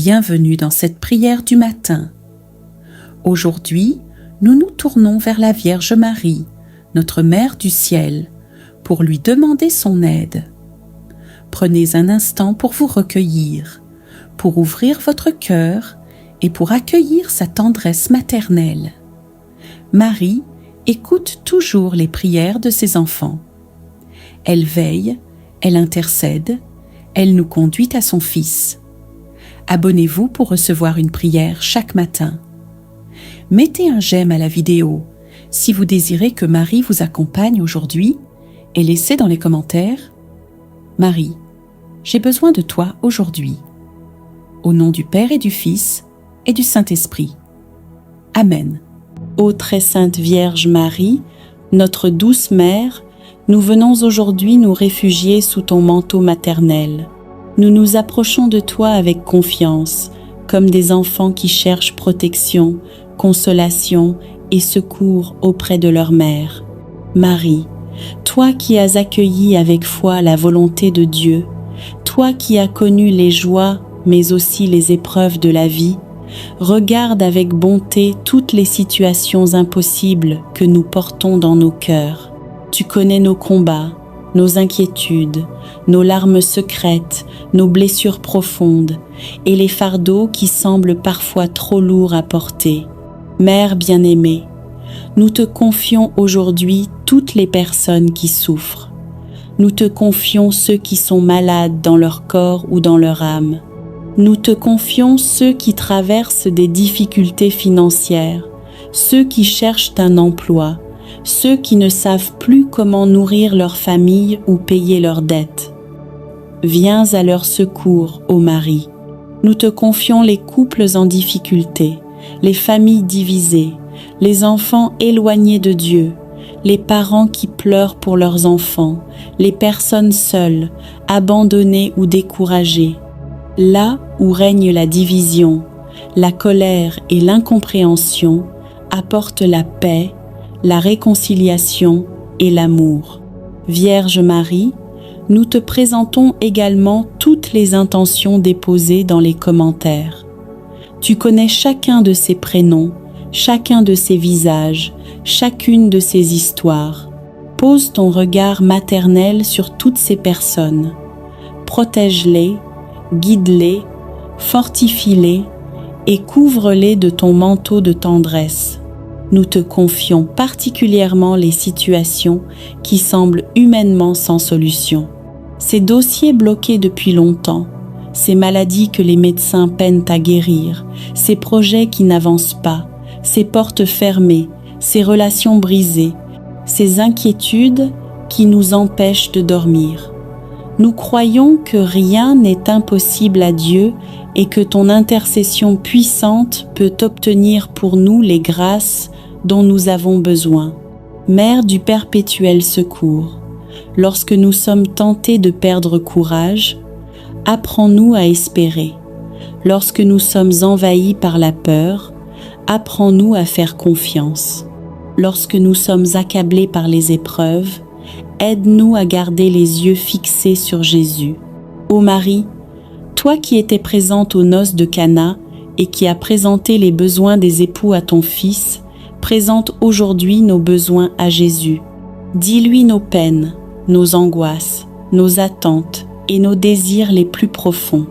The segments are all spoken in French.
Bienvenue dans cette prière du matin. Aujourd'hui, nous nous tournons vers la Vierge Marie, notre Mère du ciel, pour lui demander son aide. Prenez un instant pour vous recueillir, pour ouvrir votre cœur et pour accueillir sa tendresse maternelle. Marie écoute toujours les prières de ses enfants. Elle veille, elle intercède, elle nous conduit à son Fils. Abonnez-vous pour recevoir une prière chaque matin. Mettez un j'aime à la vidéo si vous désirez que Marie vous accompagne aujourd'hui et laissez dans les commentaires « Marie, j'ai besoin de toi aujourd'hui. » Au nom du Père et du Fils et du Saint-Esprit. Amen. Ô très sainte Vierge Marie, notre douce Mère, nous venons aujourd'hui nous réfugier sous ton manteau maternel. Nous nous approchons de toi avec confiance, comme des enfants qui cherchent protection, consolation et secours auprès de leur mère. Marie, toi qui as accueilli avec foi la volonté de Dieu, toi qui as connu les joies mais aussi les épreuves de la vie, regarde avec bonté toutes les situations impossibles que nous portons dans nos cœurs. Tu connais nos combats, nos inquiétudes, nos larmes secrètes, nos blessures profondes et les fardeaux qui semblent parfois trop lourds à porter. Mère bien-aimée, nous te confions aujourd'hui toutes les personnes qui souffrent. Nous te confions ceux qui sont malades dans leur corps ou dans leur âme. Nous te confions ceux qui traversent des difficultés financières, ceux qui cherchent un emploi, ceux qui ne savent plus comment nourrir leur famille ou payer leurs dettes. Viens à leur secours, ô Marie. Nous te confions les couples en difficulté, les familles divisées, les enfants éloignés de Dieu, les parents qui pleurent pour leurs enfants, les personnes seules, abandonnées ou découragées. Là où règne la division, la colère et l'incompréhension, apporte la paix, la réconciliation et l'amour. Vierge Marie, nous te présentons également toutes les intentions déposées dans les commentaires. Tu connais chacun de ces prénoms, chacun de ces visages, chacune de ces histoires. Pose ton regard maternel sur toutes ces personnes. Protège-les, guide-les, fortifie-les et couvre-les de ton manteau de tendresse. Nous te confions particulièrement les situations qui semblent humainement sans solution. Ces dossiers bloqués depuis longtemps, ces maladies que les médecins peinent à guérir, ces projets qui n'avancent pas, ces portes fermées, ces relations brisées, ces inquiétudes qui nous empêchent de dormir. Nous croyons que rien n'est impossible à Dieu et que ton intercession puissante peut obtenir pour nous les grâces dont nous avons besoin. Mère du perpétuel secours, lorsque nous sommes tentés de perdre courage, apprends-nous à espérer. Lorsque nous sommes envahis par la peur, apprends-nous à faire confiance. Lorsque nous sommes accablés par les épreuves, aide-nous à garder les yeux fixés sur Jésus. Ô Marie, toi qui étais présente aux noces de Cana et qui as présenté les besoins des époux à ton Fils, présente aujourd'hui nos besoins à Jésus. Dis-lui nos peines, nos angoisses, nos attentes et nos désirs les plus profonds.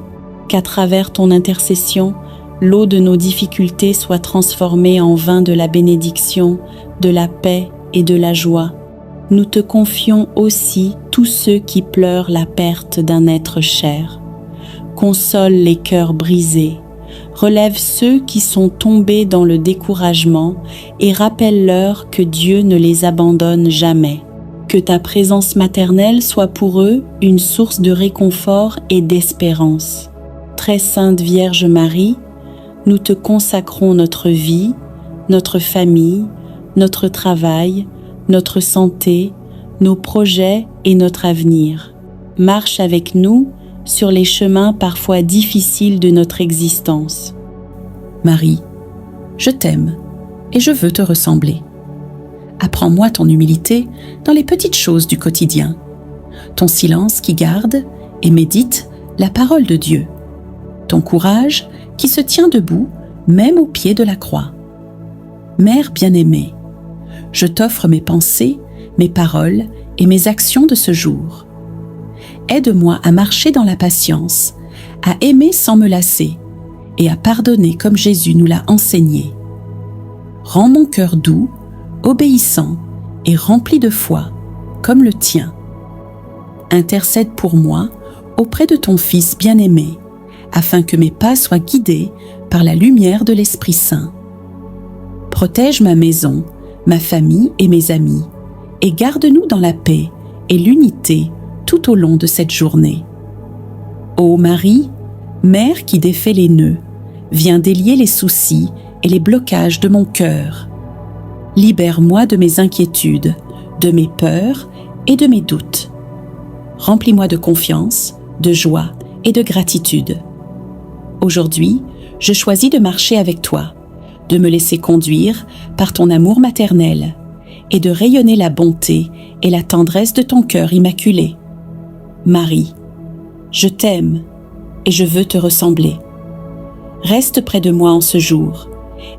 Qu'à travers ton intercession, l'eau de nos difficultés soit transformée en vin de la bénédiction, de la paix et de la joie. Nous te confions aussi tous ceux qui pleurent la perte d'un être cher. Console les cœurs brisés. Relève ceux qui sont tombés dans le découragement et rappelle-leur que Dieu ne les abandonne jamais. Que ta présence maternelle soit pour eux une source de réconfort et d'espérance. Très sainte Vierge Marie, nous te consacrons notre vie, notre famille, notre travail, notre santé, nos projets et notre avenir. Marche avec nous sur les chemins parfois difficiles de notre existence. Marie, je t'aime et je veux te ressembler. Apprends-moi ton humilité dans les petites choses du quotidien, ton silence qui garde et médite la parole de Dieu, ton courage qui se tient debout même au pied de la croix. Mère bien-aimée, je t'offre mes pensées, mes paroles et mes actions de ce jour. Aide-moi à marcher dans la patience, à aimer sans me lasser et à pardonner comme Jésus nous l'a enseigné. Rends mon cœur doux, obéissant et rempli de foi, comme le tien. Intercède pour moi auprès de ton Fils bien-aimé, afin que mes pas soient guidés par la lumière de l'Esprit Saint. Protège ma maison, ma famille et mes amis, et garde-nous dans la paix et l'unité tout au long de cette journée. Ô Marie, Mère qui défait les nœuds, viens délier les soucis et les blocages de mon cœur. Libère-moi de mes inquiétudes, de mes peurs et de mes doutes. Remplis-moi de confiance, de joie et de gratitude. Aujourd'hui, je choisis de marcher avec toi, de me laisser conduire par ton amour maternel et de rayonner la bonté et la tendresse de ton cœur immaculé. Marie, je t'aime et je veux te ressembler. Reste près de moi en ce jour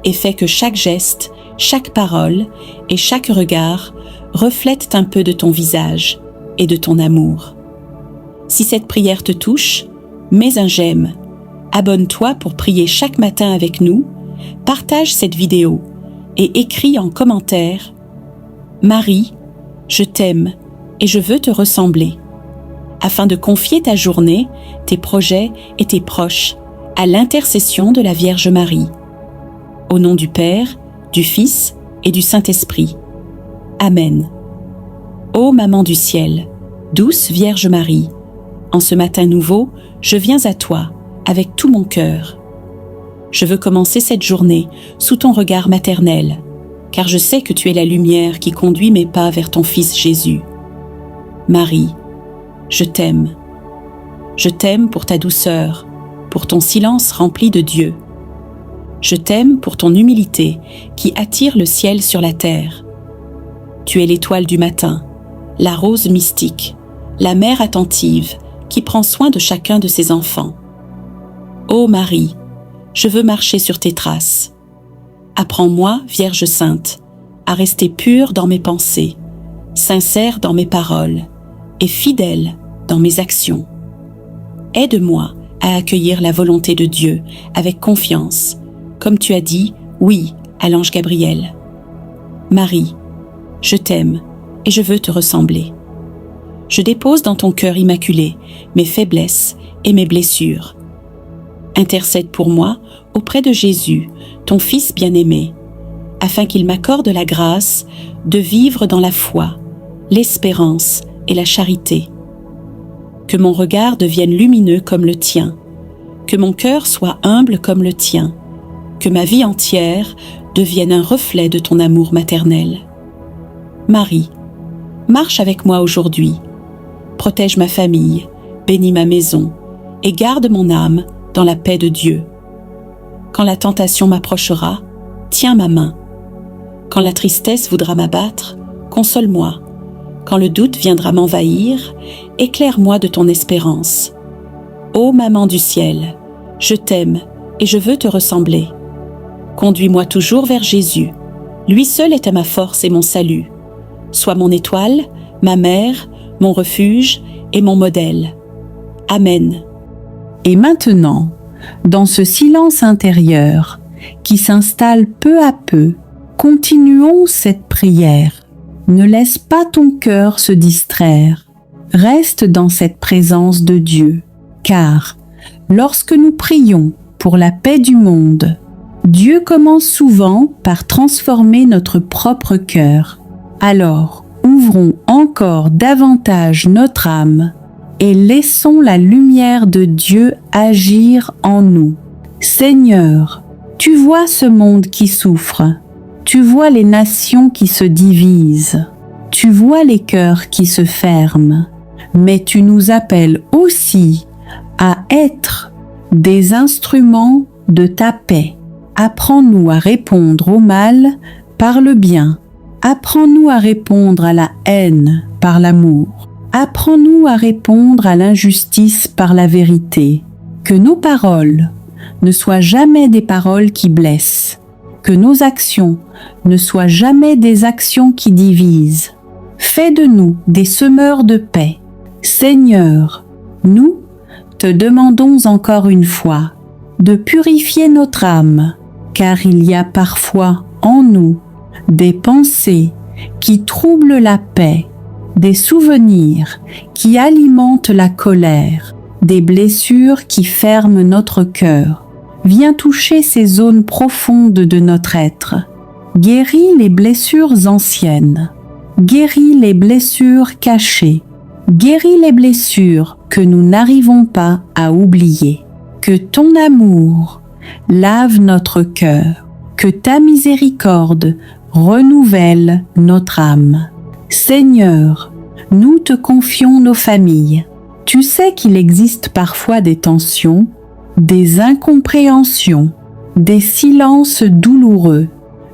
et fais que chaque geste, chaque parole et chaque regard reflètent un peu de ton visage et de ton amour. Si cette prière te touche, mets un j'aime, abonne-toi pour prier chaque matin avec nous, partage cette vidéo et écris en commentaire « Marie, je t'aime et je veux te ressembler » afin de confier ta journée, tes projets et tes proches à l'intercession de la Vierge Marie. Au nom du Père, du Fils et du Saint-Esprit. Amen. Ô Maman du ciel, douce Vierge Marie, en ce matin nouveau, je viens à toi avec tout mon cœur. Je veux commencer cette journée sous ton regard maternel, car je sais que tu es la lumière qui conduit mes pas vers ton Fils Jésus. Marie, je t'aime. Je t'aime pour ta douceur, pour ton silence rempli de Dieu. Je t'aime pour ton humilité qui attire le ciel sur la terre. Tu es l'étoile du matin, la rose mystique, la mère attentive qui prend soin de chacun de ses enfants. Ô Marie, je veux marcher sur tes traces. Apprends-moi, Vierge Sainte, à rester pure dans mes pensées, sincère dans mes paroles et fidèle dans mes actions. Aide-moi à accueillir la volonté de Dieu avec confiance, comme tu as dit oui à l'ange Gabriel. Marie, je t'aime et je veux te ressembler. Je dépose dans ton cœur immaculé mes faiblesses et mes blessures. Intercède pour moi auprès de Jésus, ton Fils bien-aimé, afin qu'il m'accorde la grâce de vivre dans la foi, l'espérance et la charité. Que mon regard devienne lumineux comme le tien, que mon cœur soit humble comme le tien, que ma vie entière devienne un reflet de ton amour maternel. Marie, marche avec moi aujourd'hui, protège ma famille, bénis ma maison et garde mon âme dans la paix de Dieu. Quand la tentation m'approchera, tiens ma main. Quand la tristesse voudra m'abattre, console-moi. Quand le doute viendra m'envahir, éclaire-moi de ton espérance. Ô Maman du ciel, je t'aime et je veux te ressembler. Conduis-moi toujours vers Jésus. Lui seul est ma force et mon salut. Sois mon étoile, ma mère, mon refuge et mon modèle. Amen. Et maintenant, dans ce silence intérieur qui s'installe peu à peu, continuons cette prière. Ne laisse pas ton cœur se distraire. Reste dans cette présence de Dieu, car lorsque nous prions pour la paix du monde, Dieu commence souvent par transformer notre propre cœur. Alors, ouvrons encore davantage notre âme et laissons la lumière de Dieu agir en nous. Seigneur, tu vois ce monde qui souffre. Tu vois les nations qui se divisent, tu vois les cœurs qui se ferment, mais tu nous appelles aussi à être des instruments de ta paix. Apprends-nous à répondre au mal par le bien. Apprends-nous à répondre à la haine par l'amour. Apprends-nous à répondre à l'injustice par la vérité. Que nos paroles ne soient jamais des paroles qui blessent, que nos actions ne soient jamais des actions qui divisent. Fais de nous des semeurs de paix. Seigneur, nous te demandons encore une fois de purifier notre âme, car il y a parfois en nous des pensées qui troublent la paix, des souvenirs qui alimentent la colère, des blessures qui ferment notre cœur. Viens toucher ces zones profondes de notre être. Guéris les blessures anciennes. Guéris les blessures cachées. Guéris les blessures que nous n'arrivons pas à oublier. Que ton amour lave notre cœur. Que ta miséricorde renouvelle notre âme. Seigneur, nous te confions nos familles. Tu sais qu'il existe parfois des tensions, des incompréhensions, des silences douloureux.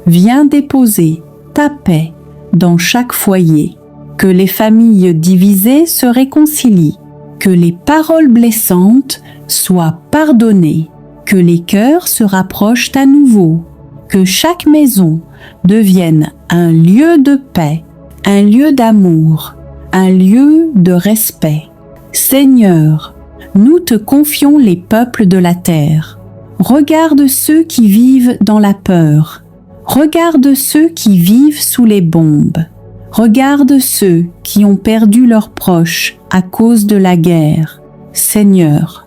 Viens déposer ta paix dans chaque foyer. Que les familles divisées se réconcilient. Que les paroles blessantes soient pardonnées. Que les cœurs se rapprochent à nouveau. Que chaque maison devienne un lieu de paix, un lieu d'amour, un lieu de respect. Seigneur, nous te confions les peuples de la terre. Regarde ceux qui vivent dans la peur. Regarde ceux qui vivent sous les bombes. Regarde ceux qui ont perdu leurs proches à cause de la guerre. Seigneur,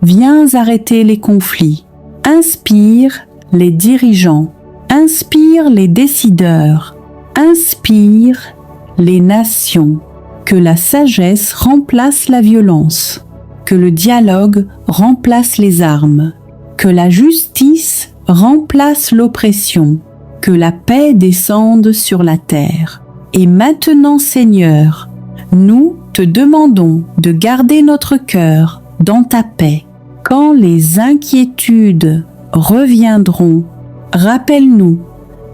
viens arrêter les conflits. Inspire les dirigeants. Inspire les décideurs. Inspire les nations. Que la sagesse remplace la violence, que le dialogue remplace les armes, que la justice remplace l'oppression, que la paix descende sur la terre. Et maintenant, Seigneur, nous te demandons de garder notre cœur dans ta paix. Quand les inquiétudes reviendront, rappelle-nous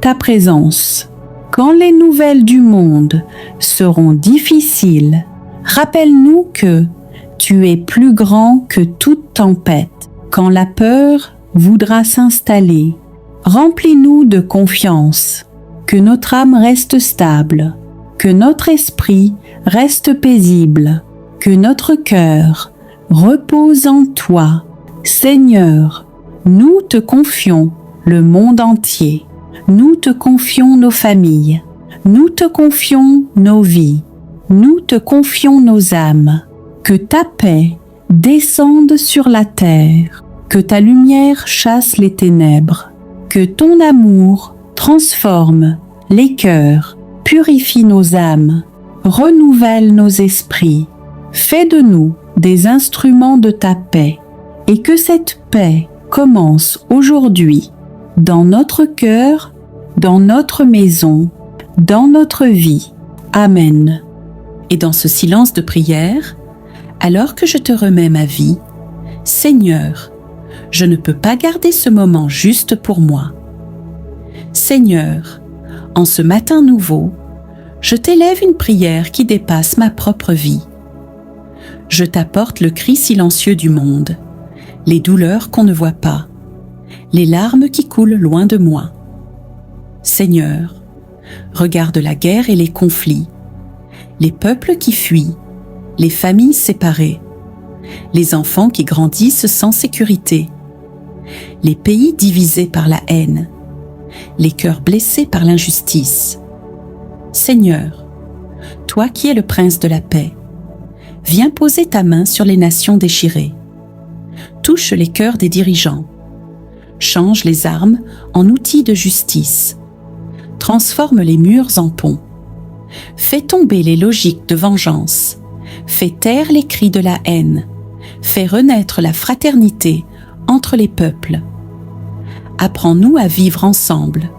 ta présence. Quand les nouvelles du monde seront difficiles, rappelle-nous que tu es plus grand que toute tempête. Quand la peur voudra s'installer, remplis-nous de confiance. Que notre âme reste stable, que notre esprit reste paisible, que notre cœur repose en toi. Seigneur, nous te confions le monde entier. Nous te confions nos familles, nous te confions nos vies, nous te confions nos âmes. Que ta paix descende sur la terre, que ta lumière chasse les ténèbres, que ton amour transforme les cœurs, purifie nos âmes, renouvelle nos esprits. Fais de nous des instruments de ta paix, et que cette paix commence aujourd'hui dans notre cœur, dans notre maison, dans notre vie. Amen. Et dans ce silence de prière, alors que je te remets ma vie, Seigneur, je ne peux pas garder ce moment juste pour moi. Seigneur, en ce matin nouveau, je t'élève une prière qui dépasse ma propre vie. Je t'apporte le cri silencieux du monde, les douleurs qu'on ne voit pas, les larmes qui coulent loin de moi. Seigneur, regarde la guerre et les conflits, les peuples qui fuient, les familles séparées, les enfants qui grandissent sans sécurité, les pays divisés par la haine, les cœurs blessés par l'injustice. Seigneur, toi qui es le prince de la paix, viens poser ta main sur les nations déchirées. Touche les cœurs des dirigeants. Change les armes en outils de justice. Transforme les murs en ponts. Fais tomber les logiques de vengeance. Fais taire les cris de la haine. Fais renaître la fraternité entre les peuples. Apprends-nous à vivre ensemble,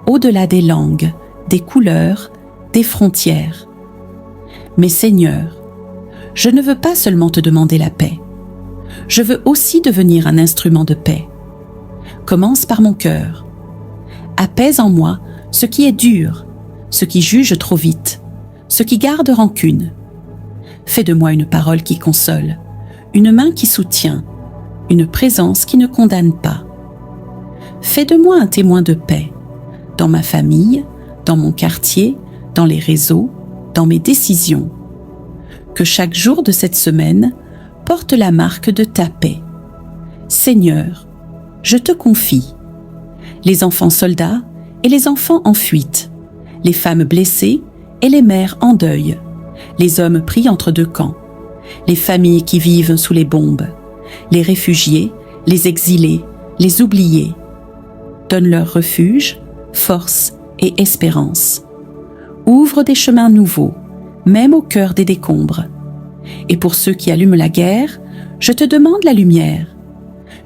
au-delà des langues, des couleurs, des frontières. Mais Seigneur, je ne veux pas seulement te demander la paix. Je veux aussi devenir un instrument de paix. Commence par mon cœur. Apaise en moi ce qui est dur, ce qui juge trop vite, ce qui garde rancune. Fais de moi une parole qui console, une main qui soutient, une présence qui ne condamne pas. Fais de moi un témoin de paix, dans ma famille, dans mon quartier, dans les réseaux, dans mes décisions. Que chaque jour de cette semaine porte la marque de ta paix. Seigneur, je te confie les enfants soldats et les enfants en fuite, les femmes blessées et les mères en deuil, les hommes pris entre deux camps, les familles qui vivent sous les bombes, les réfugiés, les exilés, les oubliés. Donne-leur refuge, force et espérance. Ouvre des chemins nouveaux, même au cœur des décombres. Et pour ceux qui allument la guerre, je te demande la lumière.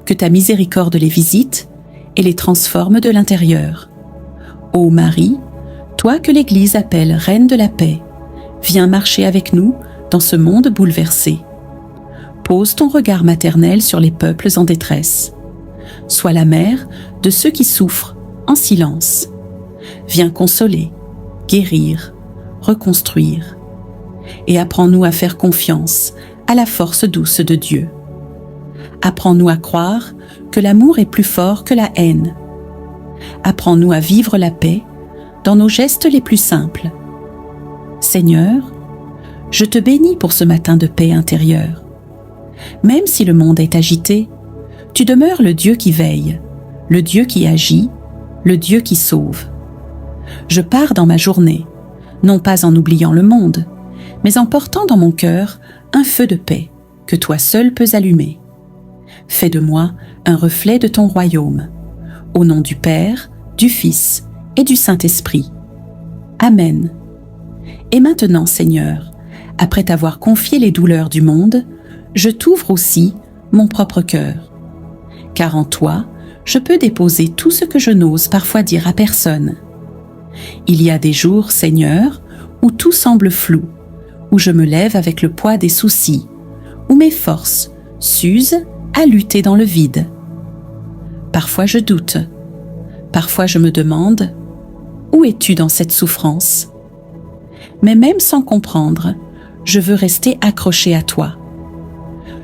Que ta miséricorde les visite et les transforme de l'intérieur. Ô Marie, toi que l'Église appelle Reine de la paix, viens marcher avec nous dans ce monde bouleversé. Pose ton regard maternel sur les peuples en détresse. Sois la mère de ceux qui souffrent en silence. Viens consoler, guérir, reconstruire. Et apprends-nous à faire confiance à la force douce de Dieu. Apprends-nous à croire que l'amour est plus fort que la haine. Apprends-nous à vivre la paix dans nos gestes les plus simples. Seigneur, je te bénis pour ce matin de paix intérieure. Même si le monde est agité, tu demeures le Dieu qui veille, le Dieu qui agit, le Dieu qui sauve. Je pars dans ma journée, non pas en oubliant le monde, mais en portant dans mon cœur un feu de paix que toi seul peux allumer. Fais de moi un reflet de ton royaume. Au nom du Père, du Fils et du Saint-Esprit. Amen. Et maintenant, Seigneur, après t'avoir confié les douleurs du monde, je t'ouvre aussi mon propre cœur. Car en toi, je peux déposer tout ce que je n'ose parfois dire à personne. Il y a des jours, Seigneur, où tout semble flou, où je me lève avec le poids des soucis, où mes forces s'usent à lutter dans le vide. Parfois je doute, parfois je me demande « Où es-tu dans cette souffrance ?» Mais même sans comprendre, je veux rester accroché à toi.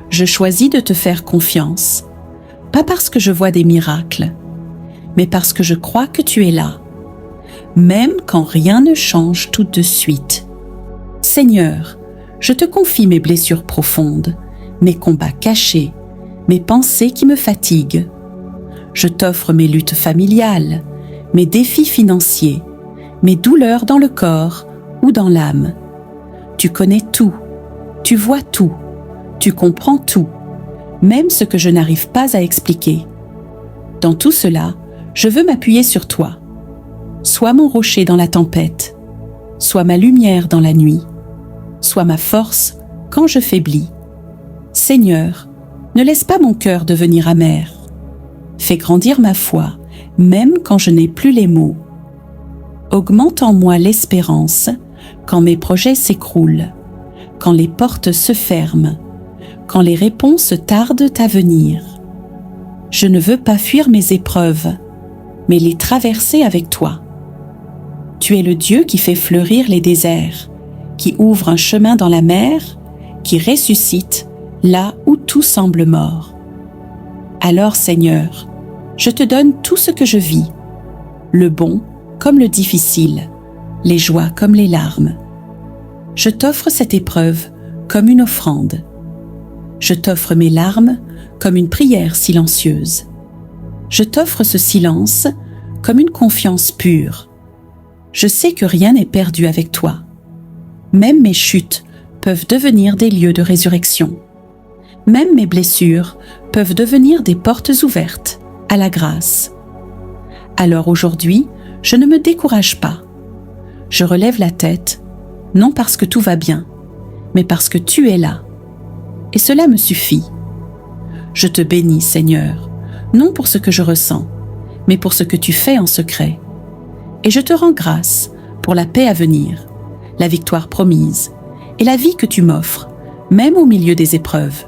Je choisis de te faire confiance, pas parce que je vois des miracles, mais parce que je crois que tu es là, même quand rien ne change tout de suite. Seigneur, je te confie mes blessures profondes, mes combats cachés, mes pensées qui me fatiguent. Je t'offre mes luttes familiales, mes défis financiers, mes douleurs dans le corps ou dans l'âme. Tu connais tout, tu vois tout, tu comprends tout, même ce que je n'arrive pas à expliquer. Dans tout cela, je veux m'appuyer sur toi. Sois mon rocher dans la tempête, sois ma lumière dans la nuit, sois ma force quand je faiblis. Seigneur, ne laisse pas mon cœur devenir amer. Fais grandir ma foi, même quand je n'ai plus les mots. Augmente en moi l'espérance quand mes projets s'écroulent, quand les portes se ferment, quand les réponses tardent à venir. Je ne veux pas fuir mes épreuves, mais les traverser avec toi. Tu es le Dieu qui fait fleurir les déserts, qui ouvre un chemin dans la mer, qui ressuscite là où tout semble mort. Alors, Seigneur, je te donne tout ce que je vis, le bon comme le difficile, les joies comme les larmes. Je t'offre cette épreuve comme une offrande. Je t'offre mes larmes comme une prière silencieuse. Je t'offre ce silence comme une confiance pure. Je sais que rien n'est perdu avec toi. Même mes chutes peuvent devenir des lieux de résurrection. Même mes blessures peuvent devenir des portes ouvertes à la grâce. Alors aujourd'hui, je ne me décourage pas. Je relève la tête, non parce que tout va bien, mais parce que tu es là. Et cela me suffit. Je te bénis, Seigneur, non pour ce que je ressens, mais pour ce que tu fais en secret. Et je te rends grâce pour la paix à venir, la victoire promise et la vie que tu m'offres, même au milieu des épreuves.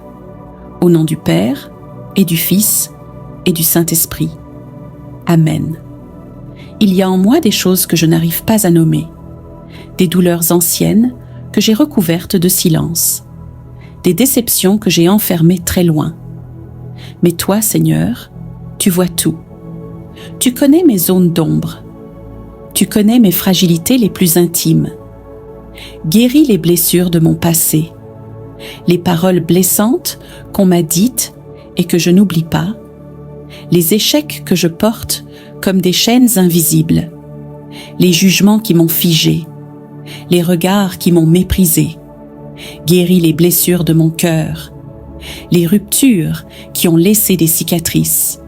Au nom du Père et du Fils et du Saint-Esprit. Amen. Il y a en moi des choses que je n'arrive pas à nommer, des douleurs anciennes que j'ai recouvertes de silence, des déceptions que j'ai enfermées très loin. Mais toi, Seigneur, tu vois tout. Tu connais mes zones d'ombre. Tu connais mes fragilités les plus intimes. Guéris les blessures de mon passé, les paroles blessantes qu'on m'a dites et que je n'oublie pas, les échecs que je porte comme des chaînes invisibles, les jugements qui m'ont figé, les regards qui m'ont méprisé. Guéris les blessures de mon cœur, les ruptures qui ont laissé des cicatrices,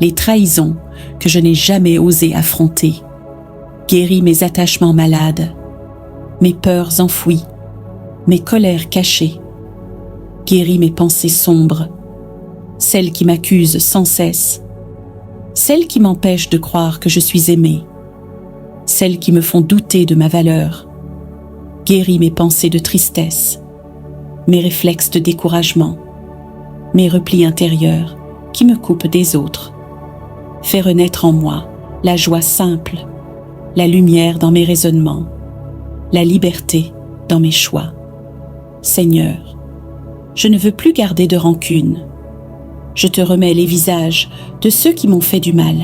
les trahisons que je n'ai jamais osé affronter. Guéris mes attachements malades, mes peurs enfouies, mes colères cachées. Guéris mes pensées sombres, celles qui m'accusent sans cesse, celles qui m'empêchent de croire que je suis aimée, celles qui me font douter de ma valeur. Guéris mes pensées de tristesse, mes réflexes de découragement, mes replis intérieurs qui me coupent des autres. Fais renaître en moi la joie simple, la lumière dans mes raisonnements, la liberté dans mes choix. Seigneur, je ne veux plus garder de rancune. Je te remets les visages de ceux qui m'ont fait du mal.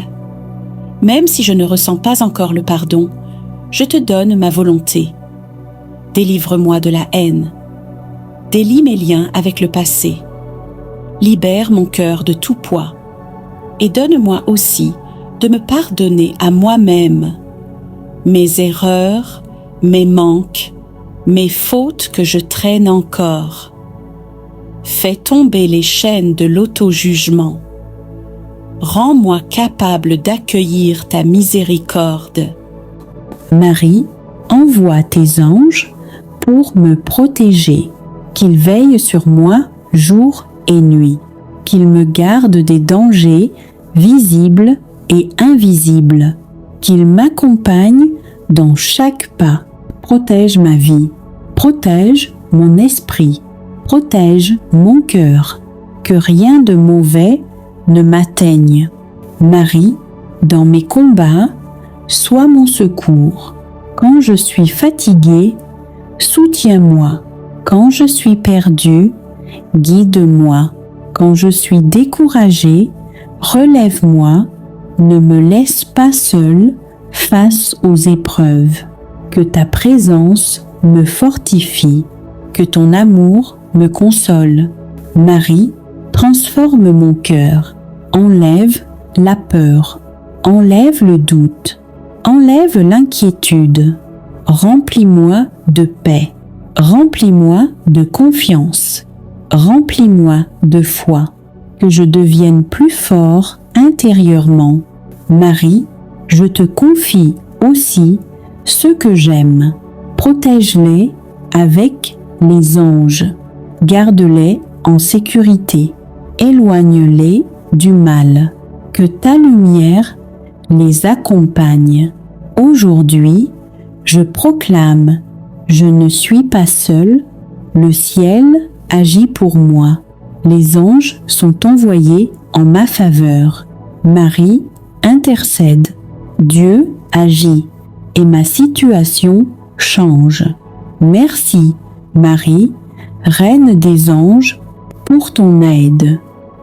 Même si je ne ressens pas encore le pardon, je te donne ma volonté. Délivre-moi de la haine. Délie mes liens avec le passé. Libère mon cœur de tout poids. Et donne-moi aussi de me pardonner à moi-même mes erreurs, mes manques, mes fautes que je traîne encore. Fais tomber les chaînes de l'auto-jugement. Rends-moi capable d'accueillir ta miséricorde. Marie, envoie tes anges pour me protéger, qu'ils veillent sur moi jour et nuit, qu'ils me gardent des dangers visibles et invisibles, qu'ils m'accompagnent dans chaque pas. Protège ma vie, protège mon esprit, protège mon cœur, que rien de mauvais ne m'atteigne. Marie, dans mes combats, sois mon secours. Quand je suis fatiguée, soutiens-moi. Quand je suis perdue, guide-moi. Quand je suis découragée, relève-moi. Ne me laisse pas seule face aux épreuves. Que ta présence me fortifie, que ton amour me console. Marie, transforme mon cœur, enlève la peur, enlève le doute, enlève l'inquiétude. Remplis-moi de paix, remplis-moi de confiance, remplis-moi de foi, que je devienne plus fort intérieurement. Marie, je te confie aussi ceux que j'aime. Protège-les avec les anges. Garde-les en sécurité. Éloigne-les du mal. Que ta lumière les accompagne. Aujourd'hui, je proclame, je ne suis pas seule, le ciel agit pour moi. Les anges sont envoyés en ma faveur. Marie intercède. Dieu agit et ma situation change. Merci, Marie, Reine des anges, pour ton aide,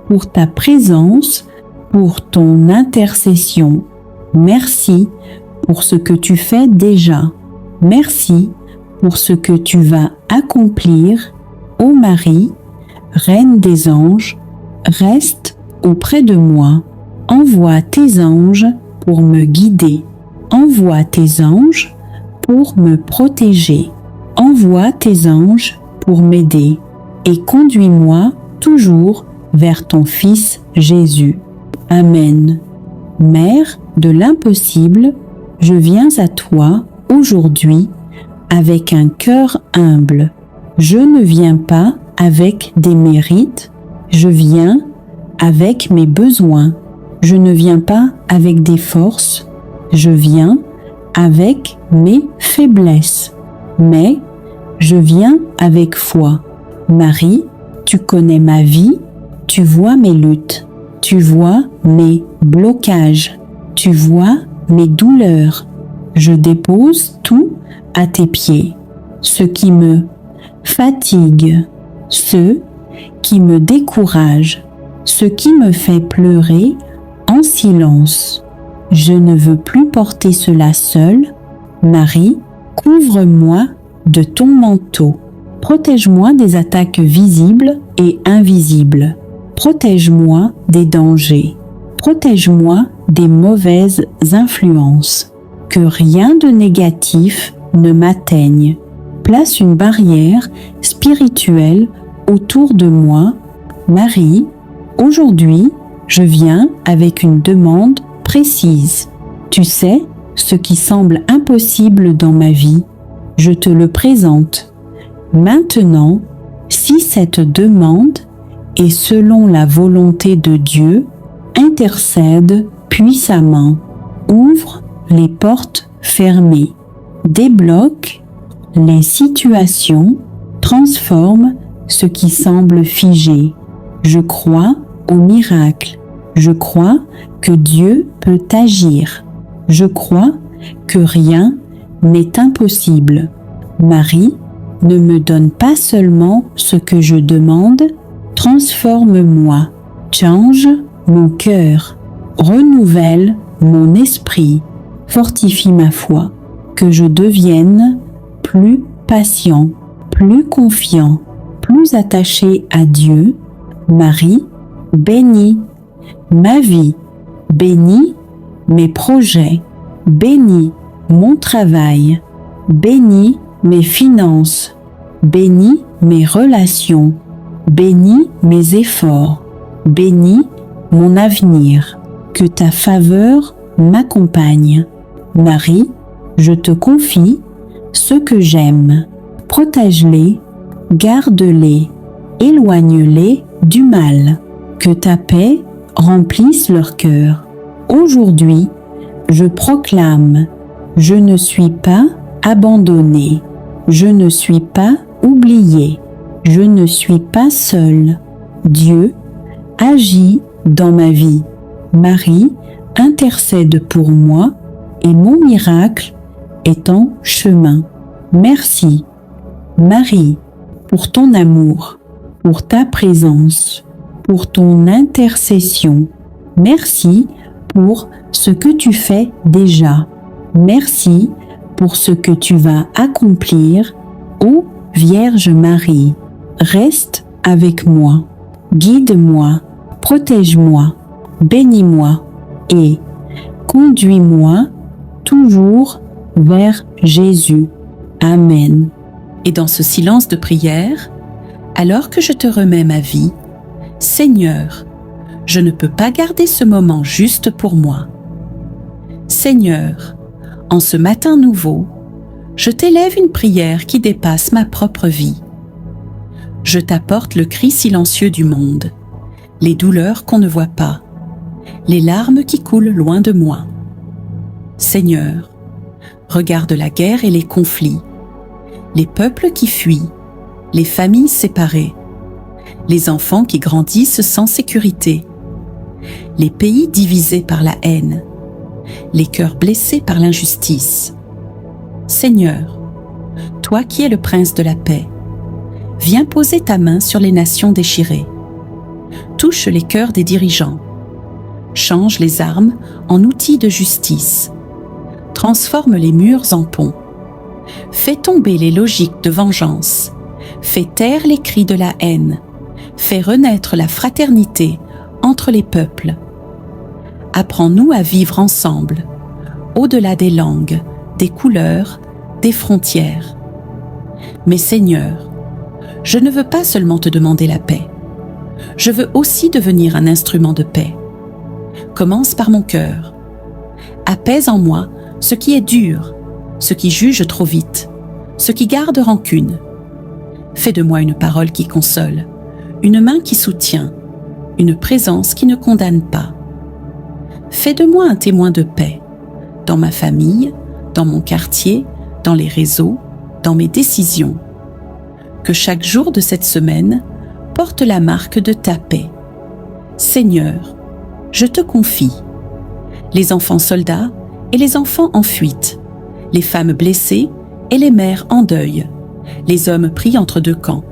pour ta présence, pour ton intercession. Merci pour ce que tu fais déjà. Merci pour ce que tu vas accomplir. Ô Marie, Reine des anges, reste auprès de moi. Envoie tes anges pour me guider. Envoie tes anges pour me protéger. Envoie tes anges pour m'aider et conduis-moi toujours vers ton Fils Jésus. Amen. Mère de l'impossible, je viens à toi aujourd'hui avec un cœur humble. Je ne viens pas avec des mérites, je viens avec mes besoins. Je ne viens pas avec des forces, je viens avec mes faiblesses, mais je viens avec foi. Marie, tu connais ma vie, tu vois mes luttes, tu vois mes blocages, tu vois mes douleurs. Je dépose tout à tes pieds, ce qui me fatigue, ce qui me décourage. ce qui me fait pleurer en silence. Je ne veux plus porter cela seul. Marie, couvre-moi de ton manteau. Protège-moi des attaques visibles et invisibles. Protège-moi des dangers. Protège-moi des mauvaises influences. Que rien de négatif ne m'atteigne. Place une barrière spirituelle autour de moi. Marie, aujourd'hui, je viens avec une demande précise. Tu sais, ce qui semble impossible dans ma vie, je te le présente. Maintenant, si cette demande est selon la volonté de Dieu, intercède puissamment, ouvre les portes fermées, débloque les situations, transforme ce qui semble figé. Je crois au miracle. Je crois que Dieu peut agir. Je crois que rien n'est impossible. Marie, ne me donne pas seulement ce que je demande, transforme-moi, change mon cœur, renouvelle mon esprit, fortifie ma foi, que je devienne plus patient, plus confiant, plus attaché à Dieu. Marie, bénis ma vie, bénis mes projets, bénis mon travail, bénis mes finances, bénis mes relations, bénis mes efforts, bénis mon avenir. Que ta faveur m'accompagne. Marie, je te confie ceux que j'aime. Protège-les, garde-les, éloigne-les du mal. Que ta paix remplisse leur cœur. Aujourd'hui, je proclame, je ne suis pas abandonné, je ne suis pas oublié, je ne suis pas seul. Dieu agit dans ma vie. Marie intercède pour moi et mon miracle est en chemin. Merci, Marie, pour ton amour, pour ta présence, pour ton intercession. Merci pour ce que tu fais déjà. Merci pour ce que tu vas accomplir. Ô Vierge Marie, reste avec moi, guide-moi, protège-moi, bénis-moi et conduis-moi toujours vers Jésus. Amen. Et dans ce silence de prière, alors que je te remets ma vie, Seigneur, je ne peux pas garder ce moment juste pour moi. Seigneur, en ce matin nouveau, je t'élève une prière qui dépasse ma propre vie. Je t'apporte le cri silencieux du monde, les douleurs qu'on ne voit pas, les larmes qui coulent loin de moi. Seigneur, regarde la guerre et les conflits, les peuples qui fuient, les familles séparées, les enfants qui grandissent sans sécurité, les pays divisés par la haine, les cœurs blessés par l'injustice. Seigneur, toi qui es le prince de la paix, viens poser ta main sur les nations déchirées. Touche les cœurs des dirigeants. Change les armes en outils de justice. Transforme les murs en ponts. Fais tomber les logiques de vengeance. Fais taire les cris de la haine. Fais renaître la fraternité entre les peuples. Apprends-nous à vivre ensemble, au-delà des langues, des couleurs, des frontières. Mais Seigneur, je ne veux pas seulement te demander la paix. Je veux aussi devenir un instrument de paix. Commence par mon cœur. Apaise en moi ce qui est dur, ce qui juge trop vite, ce qui garde rancune. Fais de moi une parole qui console, une main qui soutient, une présence qui ne condamne pas. Fais de moi un témoin de paix, dans ma famille, dans mon quartier, dans les réseaux, dans mes décisions. Que chaque jour de cette semaine porte la marque de ta paix. Seigneur, je te confie les enfants soldats et les enfants en fuite, les femmes blessées et les mères en deuil, les hommes pris entre deux camps,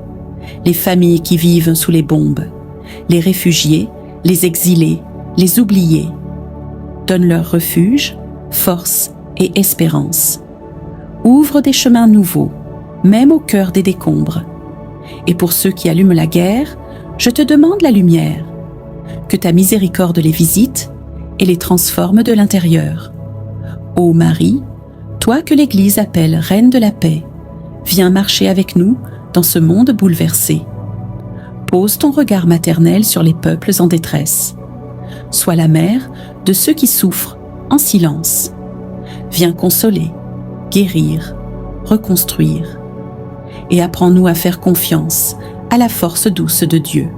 les familles qui vivent sous les bombes, les réfugiés les exilés, les oubliés. Donne-leur refuge, force et espérance. Ouvre des chemins nouveaux, même au cœur des décombres. Et pour ceux qui allument la guerre, je te demande la lumière. Que ta miséricorde les visite et les transforme de l'intérieur. Ô Marie, toi que l'Église appelle Reine de la paix, viens marcher avec nous dans ce monde bouleversé. Pose ton regard maternel sur les peuples en détresse. Sois la mère de ceux qui souffrent en silence. Viens consoler, guérir, reconstruire. Et apprends-nous à faire confiance à la force douce de Dieu.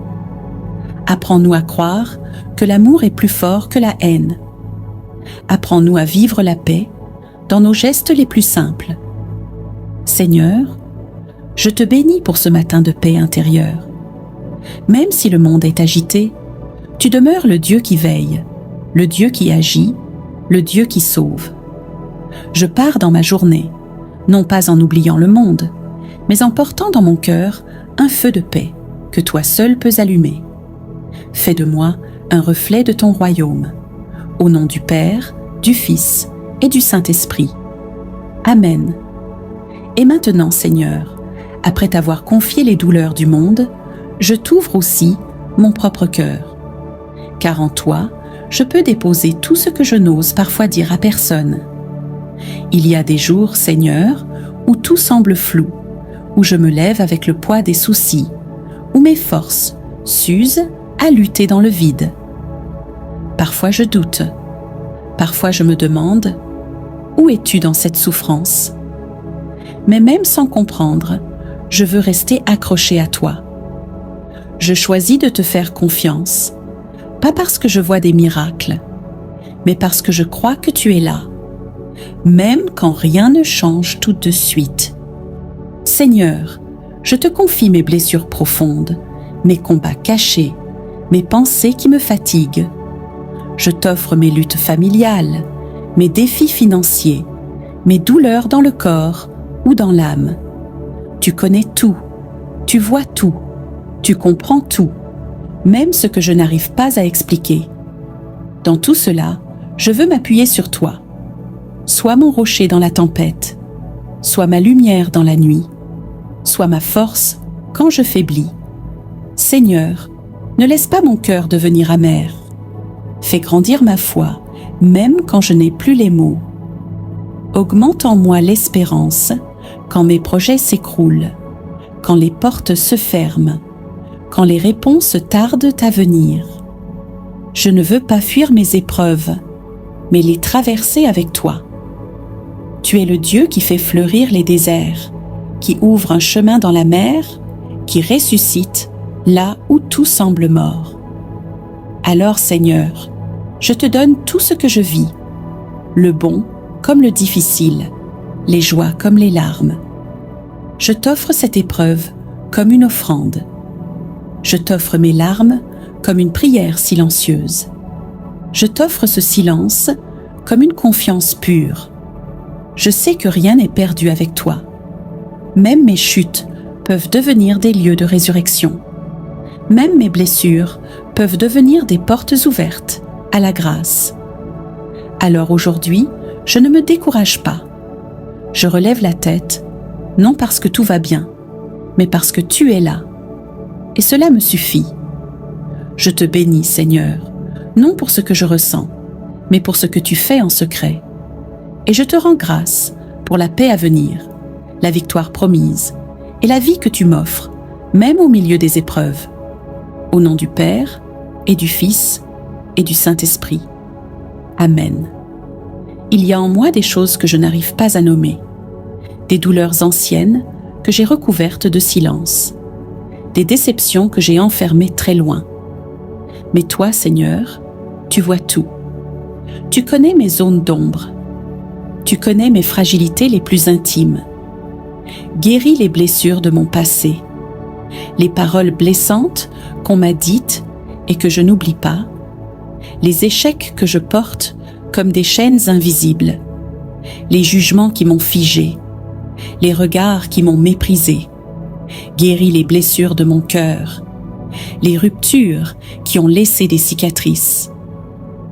Apprends-nous à croire que l'amour est plus fort que la haine. Apprends-nous à vivre la paix dans nos gestes les plus simples. Seigneur, je te bénis pour ce matin de paix intérieure. Même si le monde est agité, tu demeures le Dieu qui veille, le Dieu qui agit, le Dieu qui sauve. Je pars dans ma journée, non pas en oubliant le monde, mais en portant dans mon cœur un feu de paix que toi seul peux allumer. Fais de moi un reflet de ton royaume. Au nom du Père, du Fils et du Saint-Esprit. Amen. Et maintenant, Seigneur, après t'avoir confié les douleurs du monde, je t'ouvre aussi mon propre cœur. Car en toi, je peux déposer tout ce que je n'ose parfois dire à personne. Il y a des jours, Seigneur, où tout semble flou, où je me lève avec le poids des soucis, où mes forces s'usent à lutter dans le vide. Parfois je doute, parfois je me demande « Où es-tu dans cette souffrance ?» Mais même sans comprendre, je veux rester accroché à toi. Je choisis de te faire confiance, pas parce que je vois des miracles, mais parce que je crois que tu es là, même quand rien ne change tout de suite. Seigneur, je te confie mes blessures profondes, mes combats cachés, mes pensées qui me fatiguent. Je t'offre mes luttes familiales, mes défis financiers, mes douleurs dans le corps ou dans l'âme. Tu connais tout, tu vois tout, tu comprends tout, même ce que je n'arrive pas à expliquer. Dans tout cela, je veux m'appuyer sur toi. Sois mon rocher dans la tempête, sois ma lumière dans la nuit, sois ma force quand je faiblis. Seigneur, ne laisse pas mon cœur devenir amer. Fais grandir ma foi, même quand je n'ai plus les mots. Augmente en moi l'espérance quand mes projets s'écroulent, quand les portes se ferment, quand les réponses tardent à venir. Je ne veux pas fuir mes épreuves, mais les traverser avec toi. Tu es le Dieu qui fait fleurir les déserts, qui ouvre un chemin dans la mer, qui ressuscite là où tout semble mort. Alors, Seigneur, je te donne tout ce que je vis, le bon comme le difficile, les joies comme les larmes. Je t'offre cette épreuve comme une offrande. Je t'offre mes larmes comme une prière silencieuse. Je t'offre ce silence comme une confiance pure. Je sais que rien n'est perdu avec toi. Même mes chutes peuvent devenir des lieux de résurrection. Même mes blessures peuvent devenir des portes ouvertes à la grâce. Alors aujourd'hui, je ne me décourage pas. Je relève la tête, non parce que tout va bien, mais parce que tu es là. Et cela me suffit. Je te bénis, Seigneur, non pour ce que je ressens, mais pour ce que tu fais en secret. Et je te rends grâce pour la paix à venir, la victoire promise et la vie que tu m'offres, même au milieu des épreuves. Au nom du Père et du Fils et du Saint-Esprit. Amen. Il y a en moi des choses que je n'arrive pas à nommer, des douleurs anciennes que j'ai recouvertes de silence, des déceptions que j'ai enfermées très loin. Mais toi, Seigneur, tu vois tout. Tu connais mes zones d'ombre. Tu connais mes fragilités les plus intimes. Guéris les blessures de mon passé, les paroles blessantes qu'on m'a dites et que je n'oublie pas, les échecs que je porte comme des chaînes invisibles, les jugements qui m'ont figé, les regards qui m'ont méprisé. Guéris les blessures de mon cœur, les ruptures qui ont laissé des cicatrices,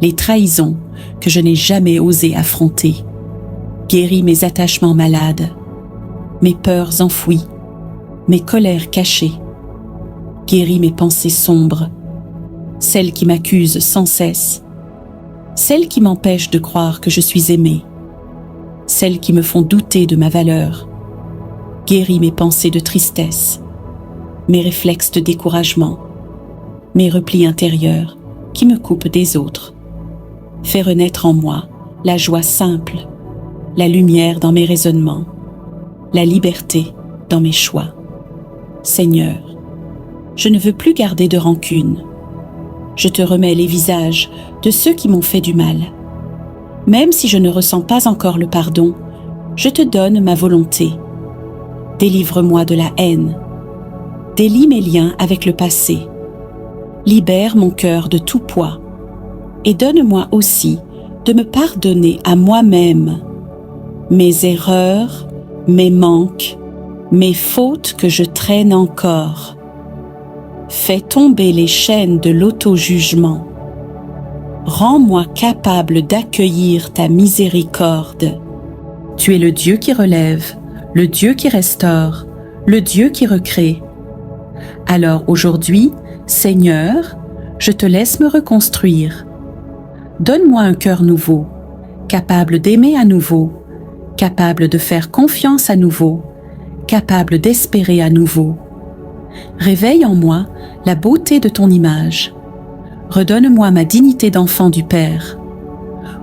les trahisons que je n'ai jamais osé affronter. Guéris mes attachements malades, mes peurs enfouies, mes colères cachées. Guéris mes pensées sombres, celles qui m'accusent sans cesse, celles qui m'empêchent de croire que je suis aimée, celles qui me font douter de ma valeur. Guéris mes pensées de tristesse, mes réflexes de découragement, mes replis intérieurs qui me coupent des autres. Fais renaître en moi la joie simple, la lumière dans mes raisonnements, la liberté dans mes choix. Seigneur, je ne veux plus garder de rancune. Je te remets les visages de ceux qui m'ont fait du mal. Même si je ne ressens pas encore le pardon, je te donne ma volonté. Délivre-moi de la haine. Délie mes liens avec le passé. Libère mon cœur de tout poids. Et donne-moi aussi de me pardonner à moi-même mes erreurs, mes manques, mes fautes que je traîne encore. Fais tomber les chaînes de l'auto-jugement. Rends-moi capable d'accueillir ta miséricorde. Tu es le Dieu qui relève, le Dieu qui restaure, le Dieu qui recrée. Alors aujourd'hui, Seigneur, je te laisse me reconstruire. Donne-moi un cœur nouveau, capable d'aimer à nouveau, capable de faire confiance à nouveau, capable d'espérer à nouveau. Réveille en moi la beauté de ton image. Redonne-moi ma dignité d'enfant du Père.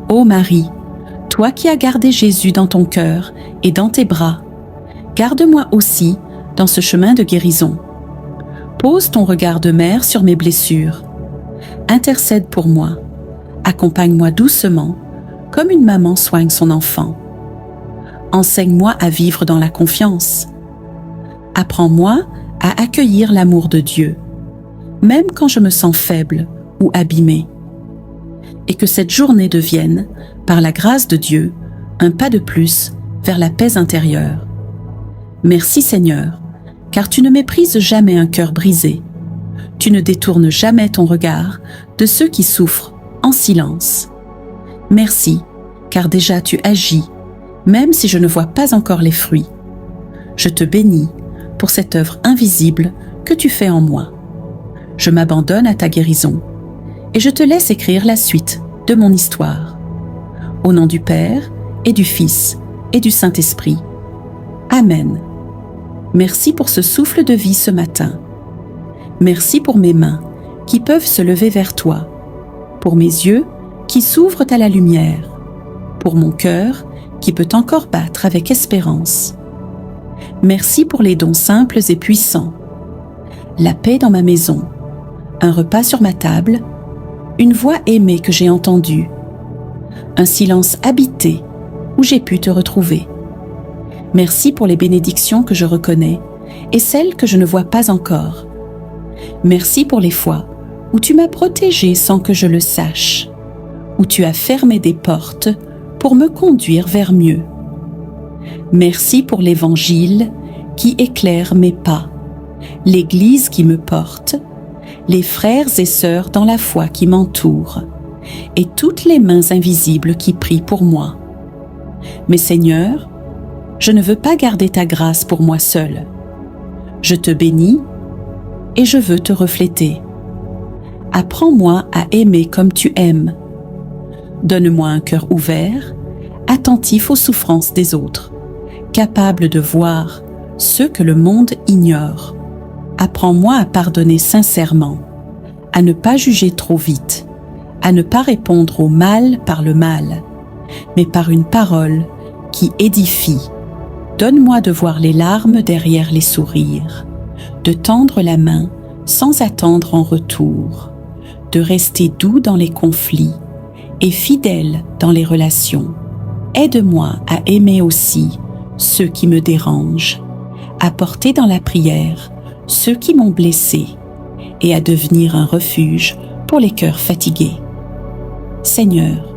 Ô Marie, toi qui as gardé Jésus dans ton cœur et dans tes bras, garde-moi aussi dans ce chemin de guérison. Pose ton regard de mère sur mes blessures. Intercède pour moi. Accompagne-moi doucement, comme une maman soigne son enfant. Enseigne-moi à vivre dans la confiance. Apprends-moi à accueillir l'amour de Dieu, même quand je me sens faible ou abîmée. Et que cette journée devienne, par la grâce de Dieu, un pas de plus vers la paix intérieure. Merci Seigneur, car tu ne méprises jamais un cœur brisé. Tu ne détournes jamais ton regard de ceux qui souffrent en silence. Merci, car déjà tu agis, même si je ne vois pas encore les fruits. Je te bénis pour cette œuvre invisible que tu fais en moi. Je m'abandonne à ta guérison et je te laisse écrire la suite de mon histoire. Au nom du Père et du Fils et du Saint-Esprit. Amen. Merci pour ce souffle de vie ce matin. Merci pour mes mains qui peuvent se lever vers toi, pour mes yeux qui s'ouvrent à la lumière, pour mon cœur qui peut encore battre avec espérance. Merci pour les dons simples et puissants, la paix dans ma maison, un repas sur ma table, une voix aimée que j'ai entendue, un silence habité où j'ai pu te retrouver. Merci pour les bénédictions que je reconnais et celles que je ne vois pas encore. Merci pour les fois où tu m'as protégée sans que je le sache, où tu as fermé des portes pour me conduire vers mieux. Merci pour l'Évangile qui éclaire mes pas, l'Église qui me porte, les frères et sœurs dans la foi qui m'entourent, et toutes les mains invisibles qui prient pour moi. Mais Seigneur, je ne veux pas garder ta grâce pour moi seule. Je te bénis et je veux te refléter. Apprends-moi à aimer comme tu aimes. Donne-moi un cœur ouvert, attentif aux souffrances des autres, capable de voir ce que le monde ignore. Apprends-moi à pardonner sincèrement, à ne pas juger trop vite, à ne pas répondre au mal par le mal, mais par une parole qui édifie. Donne-moi de voir les larmes derrière les sourires, de tendre la main sans attendre en retour, de rester doux dans les conflits et fidèle dans les relations. Aide-moi à aimer aussi ceux qui me dérangent, à porter dans la prière ceux qui m'ont blessé et à devenir un refuge pour les cœurs fatigués. Seigneur,